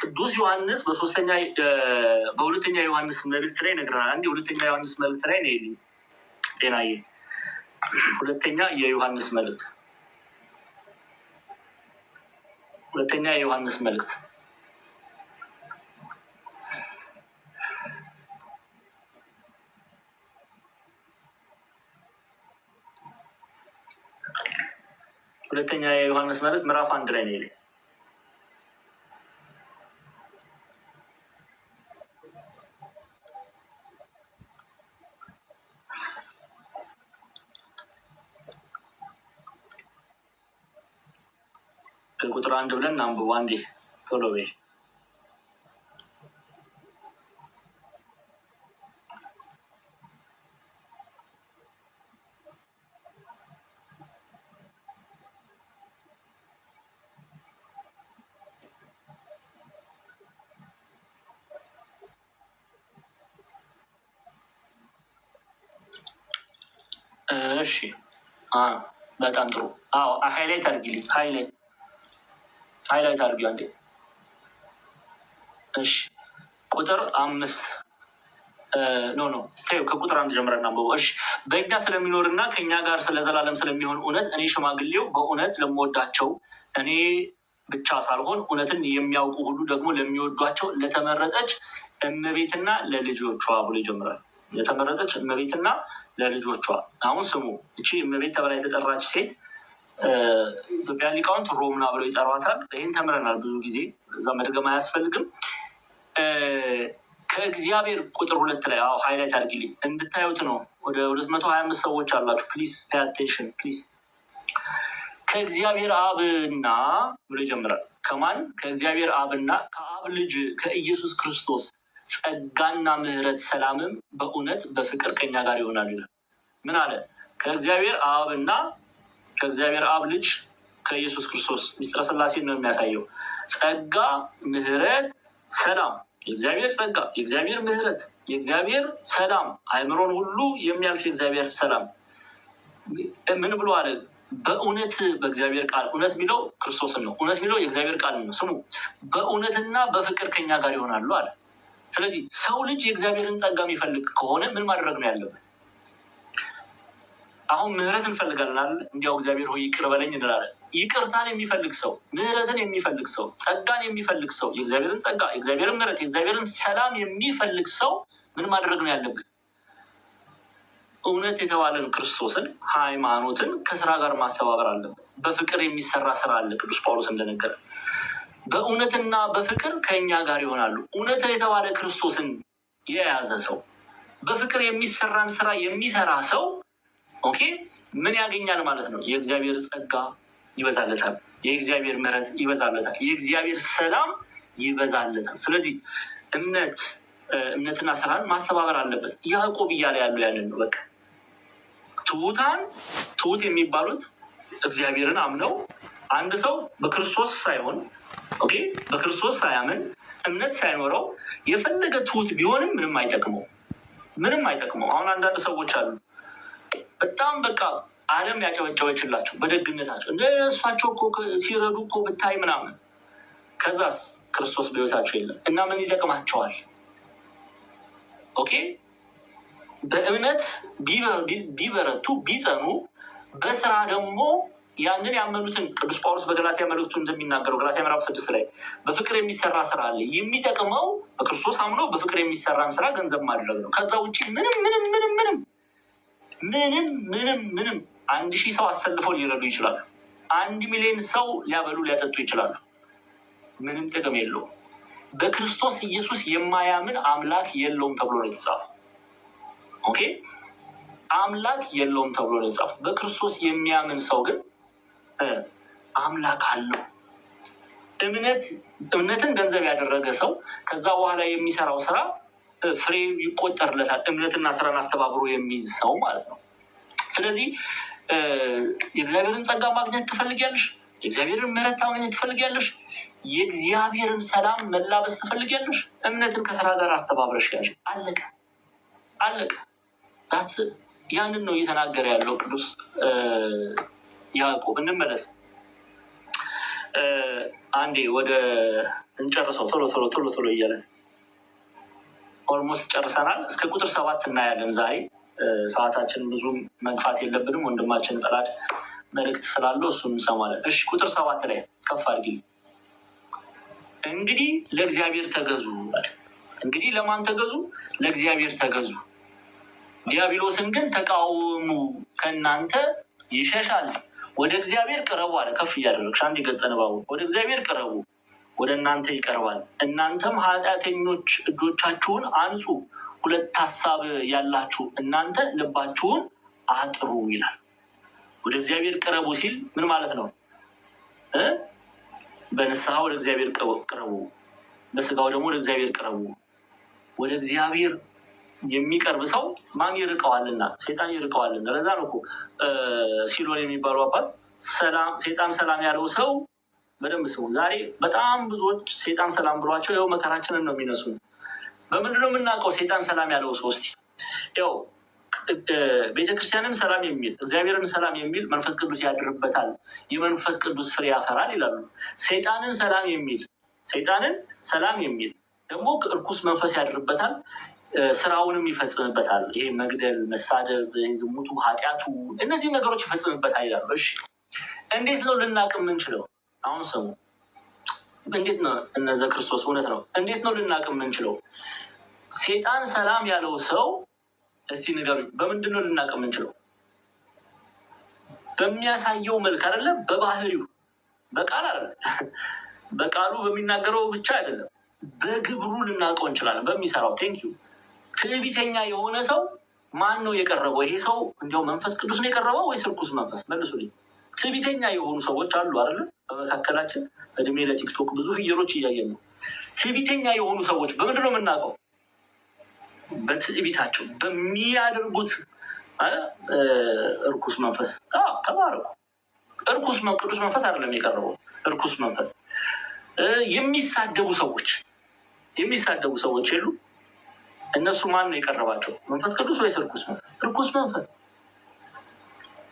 ቅዱስ ዮሐንስ በሁለተኛ ዮሐንስ መልእክት ላይ ነግረናል። አንድ የሁለተኛ ዮሐንስ መልእክት ላይ ነው ጤናዬ ሁለተኛ የዮሐንስ መልእክት ሁለተኛ የዮሐንስ መልእክት ሁለተኛ የዮሐንስ መልእክት ምዕራፍ 1 ላይ ነው። ቁጥር 1 ብለን አንብቡ አንዴ ቶሎ በይ። እሺ በጣም ጥሩ። ሃይላይት አድርጊልኝ። ሃይላይት አድርጊው አንዴ። እሺ ቁጥር 5 ከቁጥር 1 ጀምረን እናንብበው። እሺ በእኛ ስለሚኖርና ከእኛ ጋር ስለዘላለም ስለሚሆን እውነት እኔ ሽማግሌው በእውነት ለምወዳቸው እኔ ብቻ ሳልሆን እውነትን የሚያውቁ ሁሉ ደግሞ ለሚወዷቸው ለተመረጠች እመቤትና ለልጆቿ ብሎ ይጀምራል። ለተመረጠች እመቤትና ለልጆቿ። አሁን ስሙ፣ እቺ እመቤት ተብላ የተጠራች ሴት ኢትዮጵያ ሊቃውንት ሮምና ብለው ይጠሯታል። ይህን ተምረናል ብዙ ጊዜ፣ እዛ መድገም አያስፈልግም። ከእግዚአብሔር ቁጥር 2 ላይ ሃይላይት አድርጊልኝ እንድታዩት ነው። ወደ 225 ሰዎች አላችሁ። ፕሊዝ ፔይ አቴንሽን ፕሊዝ። ከእግዚአብሔር አብና ብሎ ይጀምራል። ከማን? ከእግዚአብሔር አብና ከአብ ልጅ ከኢየሱስ ክርስቶስ ጸጋና ምሕረት ሰላምም በእውነት በፍቅር ከኛ ጋር ይሆናል ይላል። ምን አለ? ከእግዚአብሔር አብና ከእግዚአብሔር አብ ልጅ ከኢየሱስ ክርስቶስ ሚስጥረ ሥላሴን ነው የሚያሳየው። ጸጋ፣ ምሕረት፣ ሰላም፣ የእግዚአብሔር ጸጋ፣ የእግዚአብሔር ምሕረት፣ የእግዚአብሔር ሰላም፣ አእምሮን ሁሉ የሚያልፍ የእግዚአብሔር ሰላም ምን ብሎ አለ? በእውነት በእግዚአብሔር ቃል እውነት የሚለው ክርስቶስን ነው። እውነት የሚለው የእግዚአብሔር ቃል ነው። ስሙ፣ በእውነትና በፍቅር ከኛ ጋር ይሆናሉ አለ። ስለዚህ ሰው ልጅ የእግዚአብሔርን ጸጋ የሚፈልግ ከሆነ ምን ማድረግ ነው ያለበት? አሁን ምህረት እንፈልጋለን። እንዲያው እግዚአብሔር ሆይ ይቅር በለኝ እንላለን። ይቅርታን የሚፈልግ ሰው፣ ምህረትን የሚፈልግ ሰው፣ ጸጋን የሚፈልግ ሰው፣ የእግዚአብሔርን ጸጋ፣ የእግዚአብሔርን ምህረት፣ የእግዚአብሔርን ሰላም የሚፈልግ ሰው ምን ማድረግ ነው ያለበት? እውነት የተባለን ክርስቶስን፣ ሃይማኖትን ከስራ ጋር ማስተባበር አለበት። በፍቅር የሚሰራ ስራ አለ። ቅዱስ ጳውሎስ እንደነገረ በእውነትና በፍቅር ከእኛ ጋር ይሆናሉ። እውነት የተባለ ክርስቶስን የያዘ ሰው፣ በፍቅር የሚሰራን ስራ የሚሰራ ሰው ምን ያገኛል ማለት ነው? የእግዚአብሔር ጸጋ ይበዛለታል፣ የእግዚአብሔር ምሕረት ይበዛለታል፣ የእግዚአብሔር ሰላም ይበዛለታል። ስለዚህ እምነትና ስራን ማስተባበር አለበት። ያዕቆብ እያለ ያለው ያንን ነው። በቃ ትሁት የሚባሉት እግዚአብሔርን አምነው አንድ ሰው በክርስቶስ ሳይሆን በክርስቶስ ሳያምን እምነት ሳይኖረው የፈለገ ትሁት ቢሆንም ምንም አይጠቅመው። አሁን አንዳንድ ሰዎች አሉ በጣም በቃ ዓለም ያጨበጨበችላቸው በደግነታቸው እነሷቸው ሲረዱ ብታይ ምናምን፣ ከዛስ ክርስቶስ በሕይወታቸው የለም እና ምን ይጠቅማቸዋል? በእምነት ቢበረቱ ቢጸኑ፣ በስራ ደግሞ ያንን ያመኑትን ቅዱስ ጳውሎስ በገላትያ መልእክቱ እንደሚናገረው ገላትያ ምዕራፍ 6 ላይ በፍቅር የሚሰራ ስራ አለ። የሚጠቅመው በክርስቶስ አምኖ በፍቅር የሚሰራን ስራ ገንዘብ ማድረግ ነው። ከዛ ውጭ ምንም 1000 ሰው አሰልፈው ሊረዱ ይችላሉ። 1 ሚሊዮን ሰው ሊያበሉ ሊያጠጡ ይችላሉ። ምንም ጥቅም የለውም። በክርስቶስ ኢየሱስ የማያምን አምላክ የለውም ተብሎ ነው የተጻፈው። አምላክ የለውም ተብሎ ነው የተጻፈው። በክርስቶስ የሚያምን ሰው ግን አምላክ አለው። እምነትን ገንዘብ ያደረገ ሰው ከዛ በኋላ የሚሰራው ስራ ፍሬ ይቆጠርለታል። እምነትና ስራን አስተባብሮ የሚይዝ ሰው ማለት ነው። ስለዚህ የእግዚአብሔርን ጸጋ ማግኘት ትፈልጊያለሽ? የእግዚአብሔርን ምሕረት ማግኘት ትፈልጊያለሽ? የእግዚአብሔርን ሰላም መላበስ ትፈልጊያለሽ? እምነትን ከስራ ጋር አስተባብረሽ ያዥ። አለቀ አለቀ። ያንን ነው እየተናገረ ያለው ቅዱስ ያዕቆብ። እንመለስ አንዴ ወደ እንጨርሰው ቶሎ እያለን ኦልሞስት ጨርሰናል። እስከ ቁጥር 7 እናያለን ዛሬ። ሰዓታችን ብዙ መግፋት የለብንም። ወንድማችን ጠላት መልእክት ስላለው እሱን እንሰማለን። እሺ ቁጥር 7 ላይ ከፍ አድርጊ። እንግዲህ ለእግዚአብሔር ተገዙ። እንግዲህ ለማን ተገዙ? ለእግዚአብሔር ተገዙ። ዲያብሎስን ግን ተቃውሙ፣ ከእናንተ ይሸሻል። ወደ እግዚአብሔር ቅረቡ አለ። ከፍ እያደረግሽ አንድ ገጸ ንባቡ። ወደ እግዚአብሔር ቅረቡ፣ ወደ እናንተ ይቀርባል። እናንተም ኃጢአተኞች እጆቻችሁን አንጹ፣ ሁለት ሀሳብ ያላችሁ እናንተ ልባችሁን አጥሩ ይላል። ወደ እግዚአብሔር ቅረቡ ሲል ምን ማለት ነው? በንስሐ ወደ እግዚአብሔር ቅረቡ፣ በስጋው ደግሞ ወደ እግዚአብሔር ቅረቡ። ወደ እግዚአብሔር የሚቀርብ ሰው ማን ይርቀዋልና? ሴጣን ይርቀዋልና። ለዛ ነው እኮ ሲሎን የሚባሉ አባት ሴጣን ሰላም ያለው ሰው በደንብ ስሙ። ዛሬ በጣም ብዙዎች ሴጣን ሰላም ብሏቸው ይኸው መከራችንን ነው የሚነሱ። በምንድን ነው የምናውቀው ሴጣን ሰላም ያለው ሰው? እስኪ ያው ቤተክርስቲያንን ሰላም የሚል እግዚአብሔርን ሰላም የሚል መንፈስ ቅዱስ ያድርበታል፣ የመንፈስ ቅዱስ ፍሬ ያፈራል ይላሉ። ሴጣንን ሰላም የሚል ደግሞ እርኩስ መንፈስ ያድርበታል፣ ስራውንም ይፈጽምበታል። ይሄ መግደል፣ መሳደብ፣ ዝሙቱ፣ ኃጢአቱ እነዚህ ነገሮች ይፈጽምበታል ይላሉ። እሺ እንዴት ነው ልናቅ የምንችለው? አሁን ስሙ። እንዴት ነው እነዘ ክርስቶስ እውነት ነው። እንዴት ነው ልናቅ የምንችለው? ሴጣን ሰላም ያለው ሰው እስቲ ንገሩኝ፣ በምንድን ነው ልናቅ የምንችለው? በሚያሳየው መልክ አይደለም፣ በባህሪው በቃል አይደለም፣ በቃሉ በሚናገረው ብቻ አይደለም፣ በግብሩ ልናውቀው እንችላለን። በሚሰራው ቴንኪዩ። ትዕቢተኛ የሆነ ሰው ማን ነው የቀረበው? ይሄ ሰው እንዲያው መንፈስ ቅዱስ ነው የቀረበው ወይስ ርኩስ መንፈስ? መልሱልኝ። ትዕቢተኛ የሆኑ ሰዎች አሉ አይደለም? በመካከላችን እድሜ ለቲክቶክ ብዙ ፍየሮች እያየን ነው። ትዕቢተኛ የሆኑ ሰዎች በምንድን ነው የምናውቀው? በትዕቢታቸው በሚያደርጉት እርኩስ መንፈስ። ተባረኩ። ቅዱስ መንፈስ አይደለም የቀረበው፣ እርኩስ መንፈስ። የሚሳደቡ ሰዎች የሉ? እነሱ ማን ነው የቀረባቸው? መንፈስ ቅዱስ ወይስ እርኩስ መንፈስ? እርኩስ መንፈስ።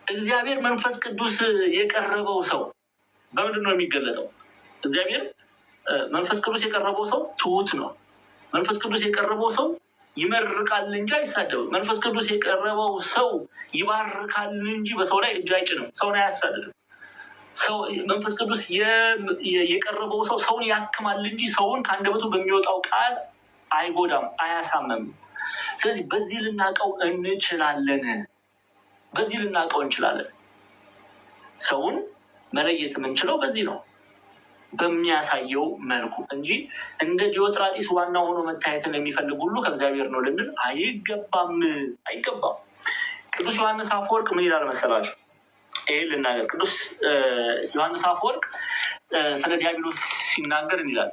እግዚአብሔር መንፈስ ቅዱስ የቀረበው ሰው በምንድን ነው የሚገለጠው? እግዚአብሔር መንፈስ ቅዱስ የቀረበው ሰው ትሁት ነው። መንፈስ ቅዱስ የቀረበው ሰው ይመርቃል እንጂ አይሳደብም። መንፈስ ቅዱስ የቀረበው ሰው ይባርካል እንጂ በሰው ላይ እጅ አይጭንም፣ ሰውን አያሳድድም። መንፈስ ቅዱስ የቀረበው ሰው ሰውን ያክማል እንጂ ሰውን ከአንደበቱ በሚወጣው ቃል አይጎዳም፣ አያሳመም። ስለዚህ በዚህ ልናውቀው እንችላለን። ሰውን መለየት የምንችለው በዚህ ነው፣ በሚያሳየው መልኩ እንጂ እንደ ዲዮጥራጢስ ዋና ሆኖ መታየትን የሚፈልግ ሁሉ ከእግዚአብሔር ነው ልንል አይገባም። ቅዱስ ዮሐንስ አፈወርቅ ምን ይላል መሰላችሁ? ይህ ልናገር። ቅዱስ ዮሐንስ አፈወርቅ ስለ ዲያብሎስ ሲናገር ይላል፣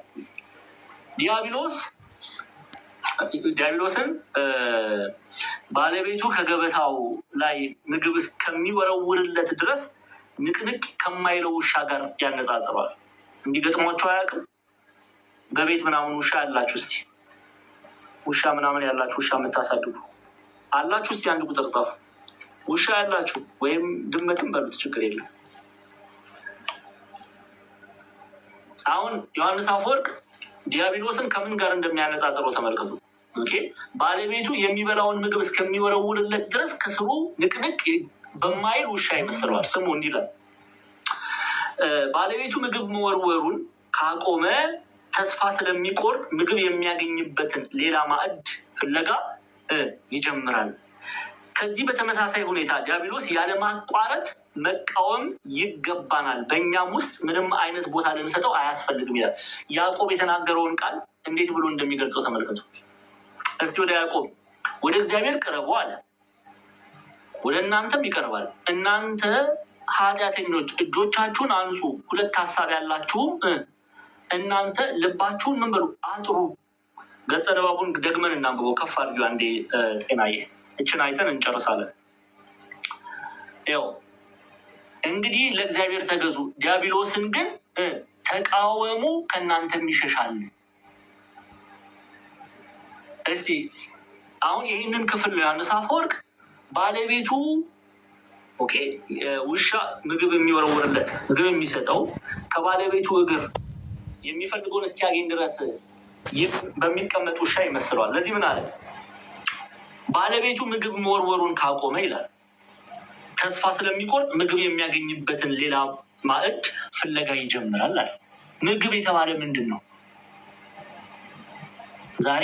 ዲያብሎስን ባለቤቱ ከገበታው ላይ ምግብ እስከሚወረውርለት ድረስ ንቅንቅ ከማይለው ውሻ ጋር ያነጻጽረዋል። እንዲገጥሟቸው አያውቅም? በቤት ምናምን ውሻ ያላችሁ እስቲ ውሻ ምናምን ያላችሁ ውሻ የምታሳድጉ አላችሁ እስቲ አንድ ቁጥር ጻፉ። ውሻ ያላችሁ ወይም ድመትን በሉት ችግር የለም። አሁን ዮሐንስ አፈወርቅ ዲያብሎስን ከምን ጋር እንደሚያነጻጽረው ተመልከቱ። ባለቤቱ የሚበላውን ምግብ እስከሚወረውርለት ድረስ ከስሩ ንቅንቅ በማይል ውሻ ይመስለዋል። ስሙ እንዲላል ባለቤቱ ምግብ መወርወሩን ካቆመ ተስፋ ስለሚቆርጥ ምግብ የሚያገኝበትን ሌላ ማዕድ ፍለጋ ይጀምራል። ከዚህ በተመሳሳይ ሁኔታ ዲያብሎስ ያለማቋረጥ መቃወም ይገባናል፣ በእኛም ውስጥ ምንም አይነት ቦታ ልንሰጠው አያስፈልግም ይላል። ያዕቆብ የተናገረውን ቃል እንዴት ብሎ እንደሚገልጸው ተመልከቱ እስቲ። ወደ ያዕቆብ ወደ እግዚአብሔር ቅረቡ አለ፣ ወደ እናንተም ይቀርባል። እናንተ ኃጢአተኞች እጆቻችሁን አንጹ፣ ሁለት ሀሳብ ያላችሁም እናንተ ልባችሁን ምን በሉ አጥሩ። ገጸ ንባቡን ደግመን እናንብበው። ከፍ አድርጊው አንዴ ጤናዬ። እችን አይተን እንጨርሳለን። ያው እንግዲህ ለእግዚአብሔር ተገዙ፣ ዲያብሎስን ግን ተቃወሙ፣ ከእናንተም ይሸሻል። እስቲ አሁን ይህንን ክፍል ነው ዮሐንስ አፈወርቅ ባለቤቱ ኦኬ ውሻ ምግብ የሚወረውርለት ምግብ የሚሰጠው ከባለቤቱ እግር የሚፈልገውን እስኪያገኝ ድረስ በሚቀመጥ ውሻ ይመስለዋል። ለዚህ ምን አለ? ባለቤቱ ምግብ መወርወሩን ካቆመ ይላል ተስፋ ስለሚቆርጥ ምግብ የሚያገኝበትን ሌላ ማዕድ ፍለጋ ይጀምራል አለ። ምግብ የተባለ ምንድን ነው? ዛሬ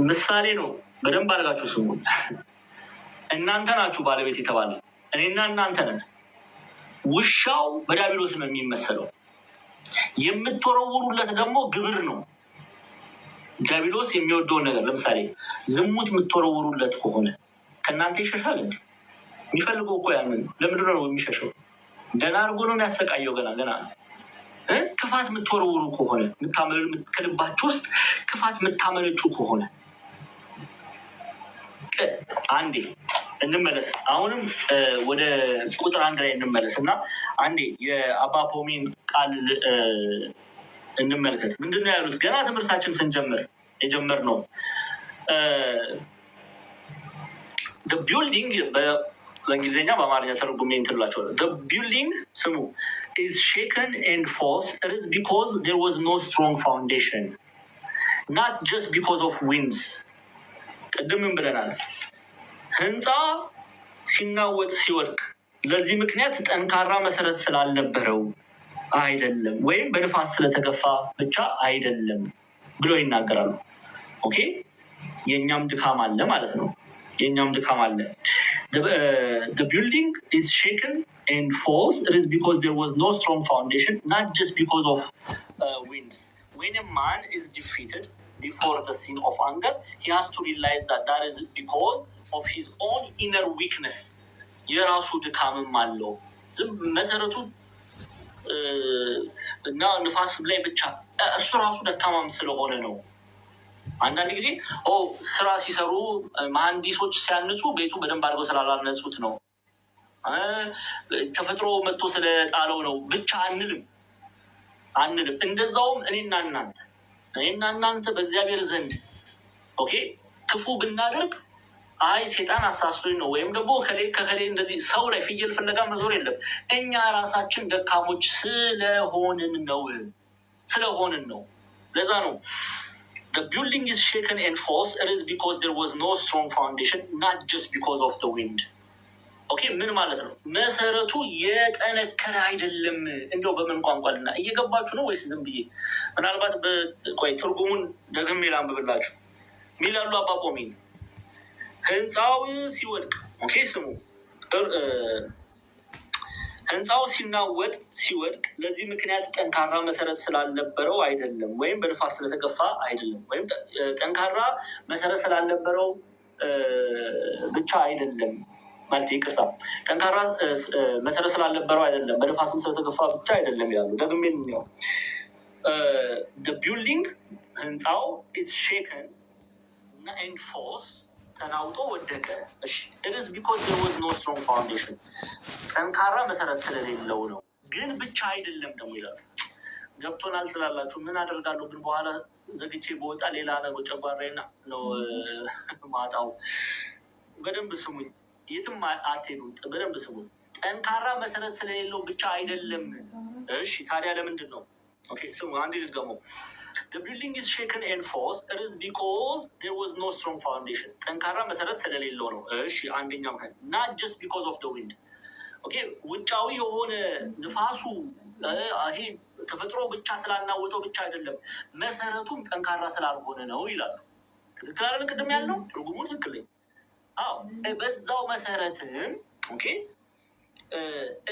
ምሳሌ ነው፣ በደንብ አድርጋችሁ ስሙ። እናንተ ናችሁ ባለቤት የተባለ፣ እኔና እናንተ ነን። ውሻው በዲያብሎስ ነው የሚመሰለው። የምትወረውሩለት ደግሞ ግብር ነው። ዲያብሎስ የሚወደውን ነገር ለምሳሌ ዝሙት የምትወረውሩለት ከሆነ ከእናንተ ይሸሻል እንዴ? የሚፈልገው እኮ ያንን። ለምንድን ነው የሚሸሸው? ገና አድርጎ ነው የሚያሰቃየው። ገና ክፋት የምትወረውሩ ከሆነ ከልባችሁ ውስጥ ክፋት የምታመነጩ ከሆነ አንዴ እንመለስ። አሁንም ወደ ቁጥር 1 ላይ እንመለስ እና አንዴ የአባ ፖሚን ቃል እንመልከት። ምንድነው ያሉት? ገና ትምህርታችን ስንጀምር የጀመርነው ቢልዲንግ በእንግሊዝኛ በአማርኛ ተርጉሜ እንትላቸዋለሁ። ቢልዲንግ ስሙ is shaken and falls. It is because there was no strong foundation, not just because of winds. ቅድምም ብለናል። ህንፃ ሲናወጥ ሲወድቅ ለዚህ ምክንያት ጠንካራ መሰረት ስላልነበረው አይደለም፣ ወይም በንፋስ ስለተገፋ ብቻ አይደለም ብሎ ይናገራሉ። ኦኬ የኛም ድካም አለ ማለት ነው። የኛም ድካም አለ። The building is shaken and falls. It is because there was no strong foundation, not just because of winds. When a man is defeated before the sin of anger, he has to realize that is because of his own inner weakness. የራሱ ድካምም አለው። መሰረቱ እና ንፋስ ላይ ብቻ እሱ ራሱ ደካማም ስለሆነ ነው። አንዳንድ ጊዜ ስራ ሲሰሩ መሀንዲሶች ሲያንጹ ቤቱ በደንብ አድርገው ስላላነጹት ነው፣ ተፈጥሮ መጥቶ ስለጣለው ነው ብቻ አንልም። እንደዛውም እኔና እናንተ በእግዚአብሔር ዘንድ ኦኬ ክፉ ብናደርግ አይ ሴጣን አሳስቶኝ ነው ወይም ደግሞ ከከሌ እንደዚህ ሰው ላይ ፍየል ፍለጋ መዞር የለም። እኛ ራሳችን ደካሞች ስለሆንን ነው። ለዛ ነው the building is shaken and falls. It is because there was no strong foundation, not just because of the wind. ኦኬ ምን ማለት ነው? መሰረቱ የጠነከረ አይደለም። እንደው በምን ቋንቋልና እየገባችሁ ነው ወይስ ዝም ብዬ ምናልባት ቆይ ትርጉሙን ደግሜ ላንብብላችሁ። ሚላሉ አባ ፖሚን ህንፃው ሲወድቅ ኦኬ ስሙ ህንፃው ሲወድቅ ለዚህ ምክንያት ጠንካራ መሰረት ስላልነበረው አይደለም፣ ወይም በንፋስ ስለተገፋ አይደለም፣ ወይም ጠንካራ መሰረት ስላልነበረው ብቻ አይደለም ማለት ይቅርታ፣ ጠንካራ መሰረት ስላልነበረው አይደለም፣ በንፋስም ስለተገፋ ብቻ አይደለም ያሉ። ደግሜ ነው the building ህንፃው is shaken and falls ተናውጦ ወደቀ። እሺ it is because there was no strong foundation፣ ጠንካራ መሰረት ስለሌለው ነው። ግን ብቻ አይደለም ደግሞ ይላል። ገብቶናል ትላላችሁ? ምን አደርጋለሁ ግን በኋላ ዘግቼ በወጣ ሌላ ነገር ጨጓራዬና ነው ማጣው። በደንብ ስሙኝ፣ የትም አትሄዱ። በደንብ ስሙኝ። ጠንካራ መሰረት ስለሌለው ብቻ አይደለም። እሺ ታዲያ ለምንድን ነው? ኦኬ ስሙ፣ አንዴ ልድገመው። The building is shaken and falls. It is because there was no strong foundation. ጠንካራ መሰረት ስለሌለው ነው። እሺ አንደኛው not just because of the wind. ኦኬ ውጫዊ የሆነ ንፋሱ ይሄ ተፈጥሮ ብቻ ስላናወጠው ብቻ አይደለም፣ መሰረቱም ጠንካራ ስላልሆነ ነው ይላሉ። ትክክል አይደል? ቅድም ያልነው ትርጉሙ ትክክል ነው። አዎ በዛው መሰረትም ኦኬ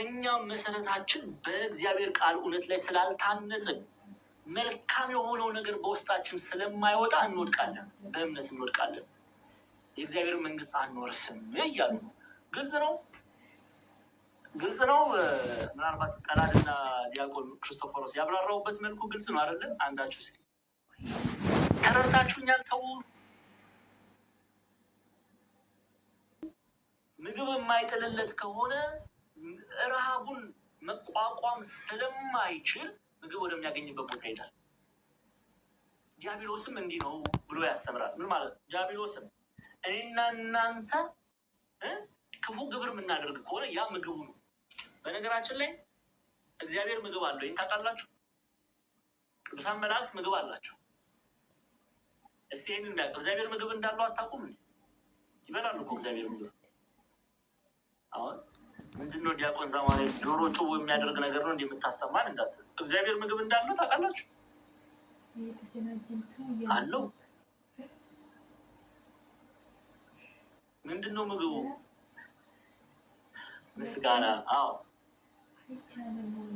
እኛም መሰረታችን በእግዚአብሔር ቃል እውነት ላይ ስላልታነጽን መልካም የሆነው ነገር በውስጣችን ስለማይወጣ እንወድቃለን፣ በእምነት እንወድቃለን፣ የእግዚአብሔር መንግስት አንወርስም እያሉ ነው። ግልጽ ነው። ምናልባት ቀላልና ዲያቆን ክርስቶፎሮስ ያብራራውበት መልኩ ግልጽ ነው አይደለም? አንዳችሁ እስኪ ተረድታችሁኛል? ተው ምግብ የማይጥልለት ከሆነ ረሃቡን መቋቋም ስለማይችል ምግብ ወደሚያገኝበት ቦታ ይሄዳል። ዲያብሎስም እንዲህ ነው ብሎ ያስተምራል። ምን ማለት ነው? ዲያብሎስም እኔና እናንተ ክፉ ግብር የምናደርግ ከሆነ ያ ምግቡ ነው። በነገራችን ላይ እግዚአብሔር ምግብ አለው። ይህን ታውቃላችሁ? ቅዱሳን መላእክት ምግብ አላቸው። እስቲ ይህንን የሚያውቅ እግዚአብሔር ምግብ እንዳለው አታውቁም? ይበላሉ እኮ እግዚአብሔር ምግብ። አሁን ምንድነው ዲያቆን ዛማሪ ዶሮ ጭው የሚያደርግ ነገር ነው እንደምታሰማን እንዳት እግዚአብሔር ምግብ እንዳለው ታውቃላችሁ? አለው። ምንድነው ምግቡ? ምስጋና። አዎ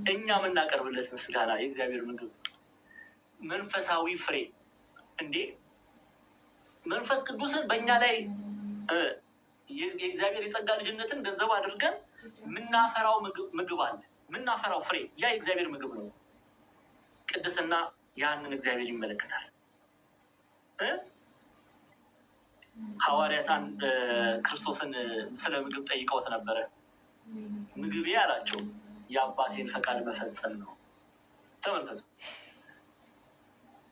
እኛ የምናቀርብለት ምስጋና የእግዚአብሔር ምግብ መንፈሳዊ ፍሬ። እንዴ መንፈስ ቅዱስን በእኛ ላይ የእግዚአብሔር የጸጋ ልጅነትን ገንዘብ አድርገን የምናፈራው ምግብ አለ። የምናፈራው ፍሬ ያ የእግዚአብሔር ምግብ ነው። ቅድስና ያንን እግዚአብሔር ይመለከታል። ሐዋርያታን ክርስቶስን ስለ ምግብ ጠይቀውት ነበረ። ምግቤ አላቸው የአባቴን ፈቃድ መፈጸም ነው። ተመልከቱ፣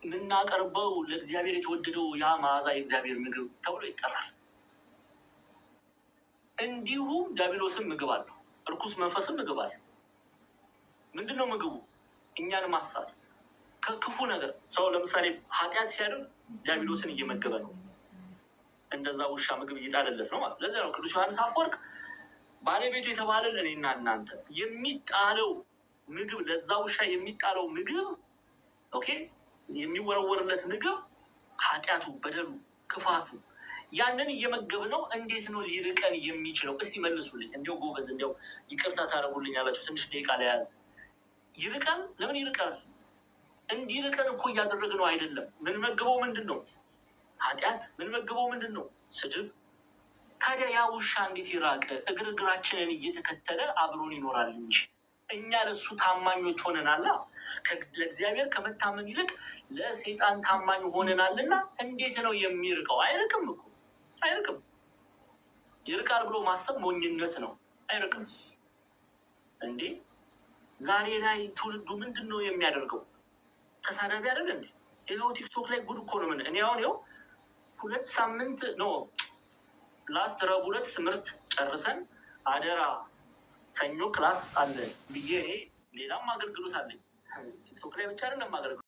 የምናቀርበው ለእግዚአብሔር የተወደደው ያ መዓዛ የእግዚአብሔር ምግብ ተብሎ ይጠራል። እንዲሁም ዲያብሎስም ምግብ አለው፣ እርኩስ መንፈስም ምግብ አለው። ምንድነው ምግቡ? እኛን ማሳት ከክፉ ነገር። ሰው ለምሳሌ ኃጢአት ሲያደርግ ዲያብሎስን እየመገበ ነው። እንደዛ ውሻ ምግብ እየጣለለት ነው ማለት። ለዚያ ነው ቅዱስ ዮሐንስ አፈወርቅ ባለቤቱ የተባለን እኔና እናንተ የሚጣለው ምግብ፣ ለዛ ውሻ የሚጣለው ምግብ ኦኬ፣ የሚወረወርለት ምግብ ኃጢአቱ፣ በደሉ፣ ክፋቱ ያንን እየመገብ ነው። እንዴት ነው ሊርቀን የሚችለው? እስቲ መልሱልኝ። እንዲያው ጎበዝ፣ እንዲያው ይቅርታ ታደርጉልኝ ያላችሁ ትንሽ ደቂቃ ላይ ያዝ። ይርቀን? ለምን ይርቀን? እንዲርቀን እኮ እያደረግነው አይደለም። ምንመገበው ምንድን ነው? ኃጢአት። ምንመገበው ምንድን ነው? ስድብ። ታዲያ ያ ውሻ እንዴት ይራቅ? እግራችንን እየተከተለ አብሮን ይኖራል እንጂ እኛ ለሱ ታማኞች ሆነናላ። ለእግዚአብሔር ከመታመን ይልቅ ለሰይጣን ታማኝ ሆነናልና እንዴት ነው የሚርቀው? አይርቅም እኮ አይርቅም። ይርቃል ብሎ ማሰብ ሞኝነት ነው። አይርቅም። እንዴ ዛሬ ላይ ትውልዱ ምንድን ነው የሚያደርገው? ተሳዳቢ አይደል እንዴ? ይኸው ቲክቶክ ላይ ጉድ እኮ ነው። እኔ አሁን ይኸው 2 ሳምንት ነው ላስት ረቡዕ ዕለት ትምህርት ጨርሰን አደራ ሰኞ ክላስ አለ ብዬ እኔ ሌላም አገልግሎት አለኝ። ቲክቶክ ላይ ብቻ አይደለም አገልግሎት